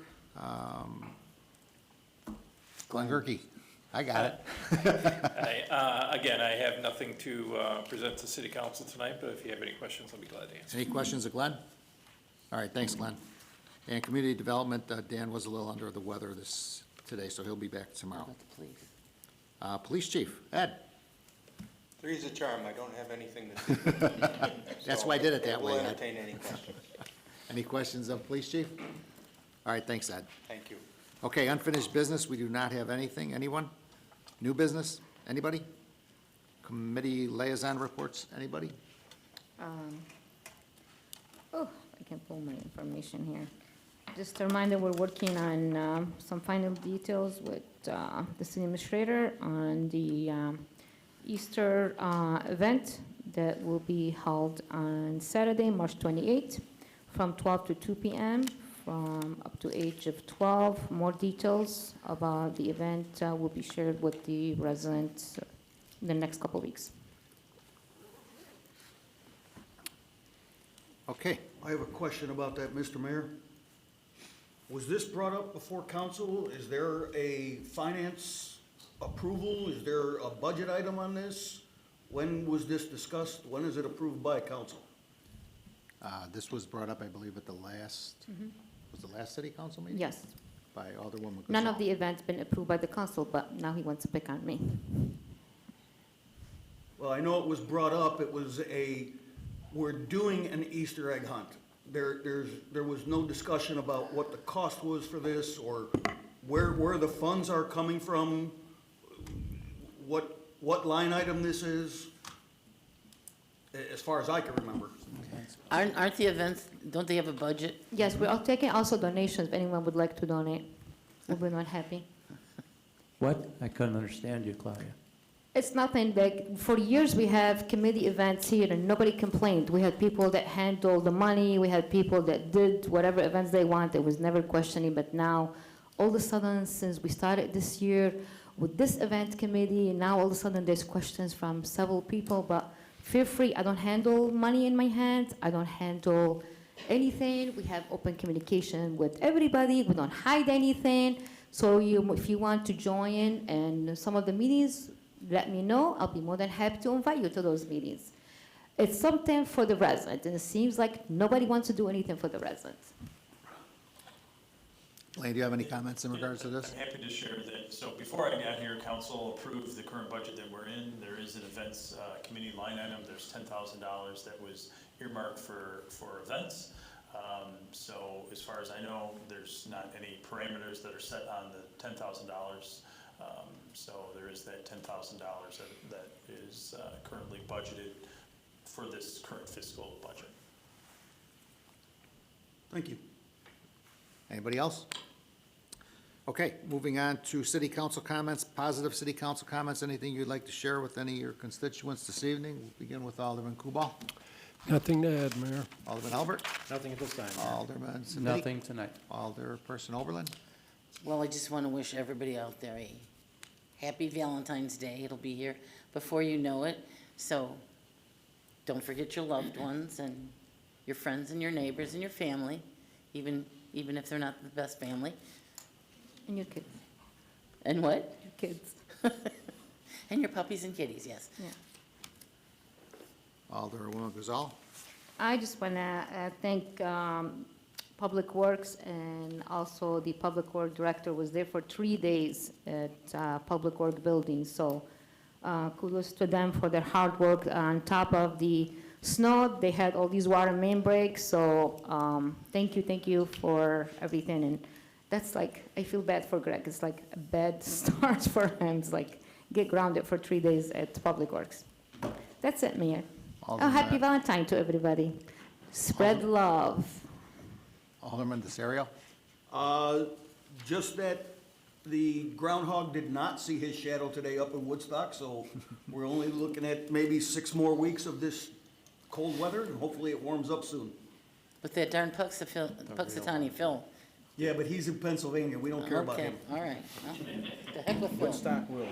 Glenn Gerke. I got it. Again, I have nothing to present to city council tonight, but if you have any questions, I'll be glad to answer. Any questions of Glenn? All right, thanks, Glenn. And Community Development, Dan was a little under the weather today, so he'll be back How tomorrow. about the police? Police Chief, Ed. Three's a charm, I don't have anything to say. That's why I did it that way, We'll Ed. entertain any questions. Any questions of Police Chief? All right, thanks, Ed. Thank you. Okay, unfinished business, we do not have anything. Anyone? New business? Anybody? Committee liaison reports? Anybody? Oh, I can pull my information here. Just a reminder, we're working on some final details with the city administrator on the Easter event that will be held on Saturday, March 28th, from 12 to 2 p.m., from up to age of 12. More details about the event will be shared with the residents in the next couple of weeks. Okay. I have a question about that, Mr. Mayor. Was this brought up before council? Is there a finance approval? Is there a budget item on this? When was this discussed? When is it approved by council? This was brought up, I believe, at the last, was the last city council meeting? Yes. By Alderwoman Gazal. None of the events been approved by the council, but now he wants to pick on me. Well, I know it was brought up, it was we're doing an Easter egg hunt. There was no discussion about what the cost was for this, or where the funds are coming from, what line item this is, as far as I can remember. Aren't the events, don't they have a budget? Yes, we're all taking also donations, if anyone would like to donate. We'll be not happy. What? I couldn't understand you, Claudia. It's nothing, like, for years we have committee events here and nobody complained. We had people that handled the money, we had people that did whatever events they want, there was never questioning, but now, all of a sudden, since we started this year with this event committee, now all of a sudden there's questions from several people, but feel free, I don't handle money in my hands, I don't handle anything. We have open communication with everybody. We don't hide anything. So if you want to join in some of the meetings, let me know. I'll be more than happy to invite you to those meetings. It's something for the residents, and it seems like nobody wants to do anything for the residents. Blaine, do you have any comments in regards to this? I'm happy to share that. So before I got here, council approved the current budget that we're in. There is an events committee line item. There's $10,000 that was earmarked for events. So as far as I know, there's not any parameters that are set on the $10,000. So there is that $10,000 that is currently budgeted for this current fiscal budget. Thank you. Anybody else? Okay, moving on to city council comments, positive city council comments. Anything you'd like to share with any of your constituents this evening? We'll begin with Alderman Kubal. Nothing to add, Mayor. Alderman Albert. Nothing at this time. Alderman Siddiqui. Nothing tonight. Alderperson Oberlin. Well, I just want to wish everybody out there a happy Valentine's Day. It'll be here before you know it. So don't forget your loved ones and your friends and your neighbors and your family, even if they're not the best family. And your kids. And what? Your kids. And your puppies and kitties, yes. Yeah. Alderwoman Gazal. I just want to thank Public Works, and also the Public Work Director was there for 3 days at Public Work Building. So kudos to them for their hard work. On top of the snow, they had all these water main breaks. So thank you for everything. And that's like, I feel bad for Greg. It's like a bad start for him. It's like get grounded for 3 days at Public Works. That's it, Mayor. Oh, happy Valentine to everybody. Spread love. Alderman Desario. Just that the groundhog did not see his shadow today up in Woodstock, so we're only looking at maybe 6 more weeks of this cold weather, and hopefully it warms up soon. With that darn Puxatawny Phil. Yeah, but he's in Pennsylvania. We don't care about him. Okay, all right. Well, the heck with Phil. Woodstock Willie.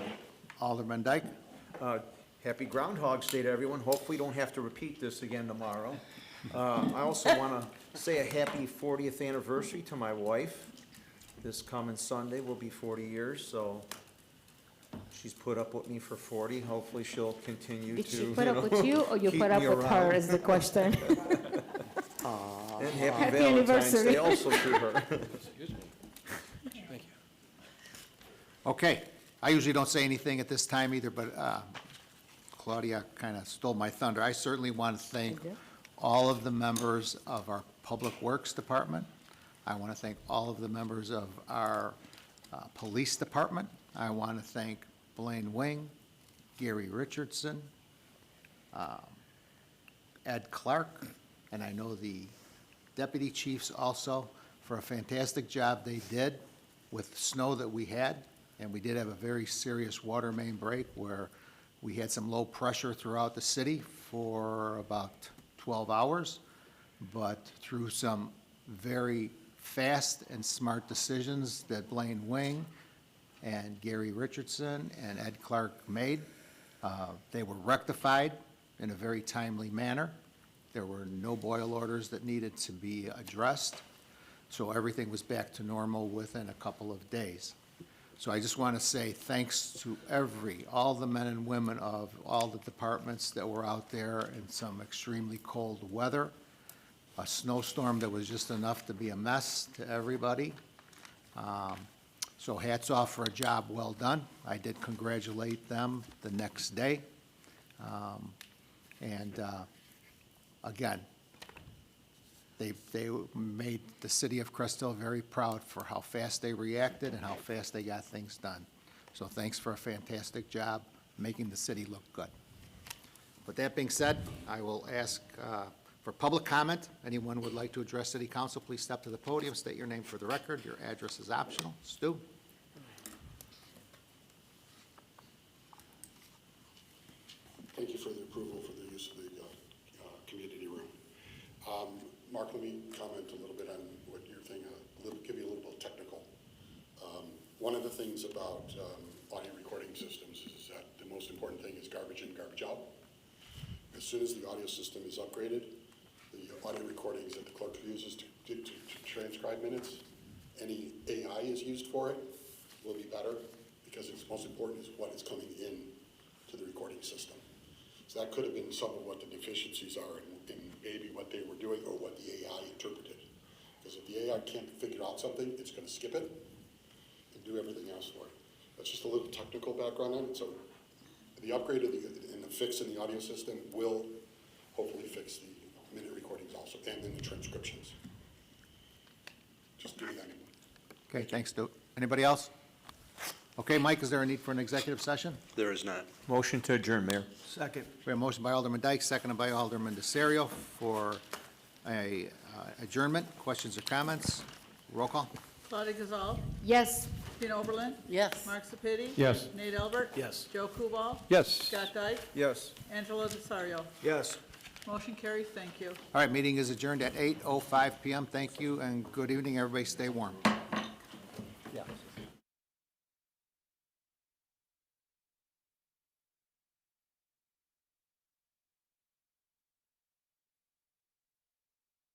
Alderman Dyke. Happy Groundhog's Day to everyone. Hopefully, we don't have to repeat this again tomorrow. I also want to say a happy 40th anniversary to my wife. This coming Sunday will be 40 years, so she's put up with me for 40. Hopefully, she'll continue Did to, she put up with you, or you keep put up me with her around. is the question. And happy Happy Valentine's anniversary. Day also to her. Okay, I usually don't say anything at this time either, but Claudia kind of stole my thunder. I certainly want to thank all of the members of our Public Works Department. I want to thank all of the members of our Police Department. I want to thank Blaine Wing, Gary Richardson, Ed Clark, and I know the deputy chiefs also for a fantastic job they did with the snow that we had. And we did have a very serious water main break where we had some low pressure throughout the city for about 12 hours. But through some very fast and smart decisions that Blaine Wing and Gary Richardson and Ed Clark made, they were rectified in a very timely manner. There were no boil orders that needed to be addressed. So everything was back to normal within a couple of days. So I just want to say thanks to all the men and women of all the departments that were out there in some extremely cold weather, a snowstorm that was just enough to be a mess to everybody. So hats off for a job well done. I did congratulate them the next day. Again, they made the city of Crest Hill very proud for how fast they reacted and how fast they got things done. So thanks for a fantastic job making the city look good. With that being said, I will ask for public comment. Anyone would like to address city council, please step to the podium, state your name for the record. Your address is optional. Stu? Thank you for the approval for the use of the community room. Mark, let me comment a little bit on what you're thinking, give you a little bit technical. One of the things about audio recording systems is that the most important thing is garbage in, garbage out. As soon as the audio system is upgraded, the audio recordings that the clerk uses to transcribe minutes, any AI is used for it, will be better, because it's most important is what is coming in to the recording system. So that could have been some of what the deficiencies are in maybe what they were doing or what the AI interpreted. Because if the AI can't figure out something, it's going to skip it and do everything else for it. That's just a little technical background on it. So the upgrade of and the fix in the audio system will hopefully fix the minute recordings also, and then the transcriptions. Just do that. Okay, thanks, Stuart. Anybody else? Okay, Mike, is there a need for an executive session? There is not. Motion to adjourn, Mayor. Second. We have a motion by Alderman Dyke, seconded by Alderman DeSario for a adjournment. Questions or comments? Roll call. Claudia Gazal, Yes. Tina Oberlin, Yes. Mark Sepiti. Yes. Nate Albert. Yes. Joe Kubal. Yes. Scott Dyke. Yes. Angelo DeSario. Yes. Motion carries. Thank you. All right, meeting is adjourned at 8:05 PM. Thank you and good evening. Everybody stay warm. Yeah.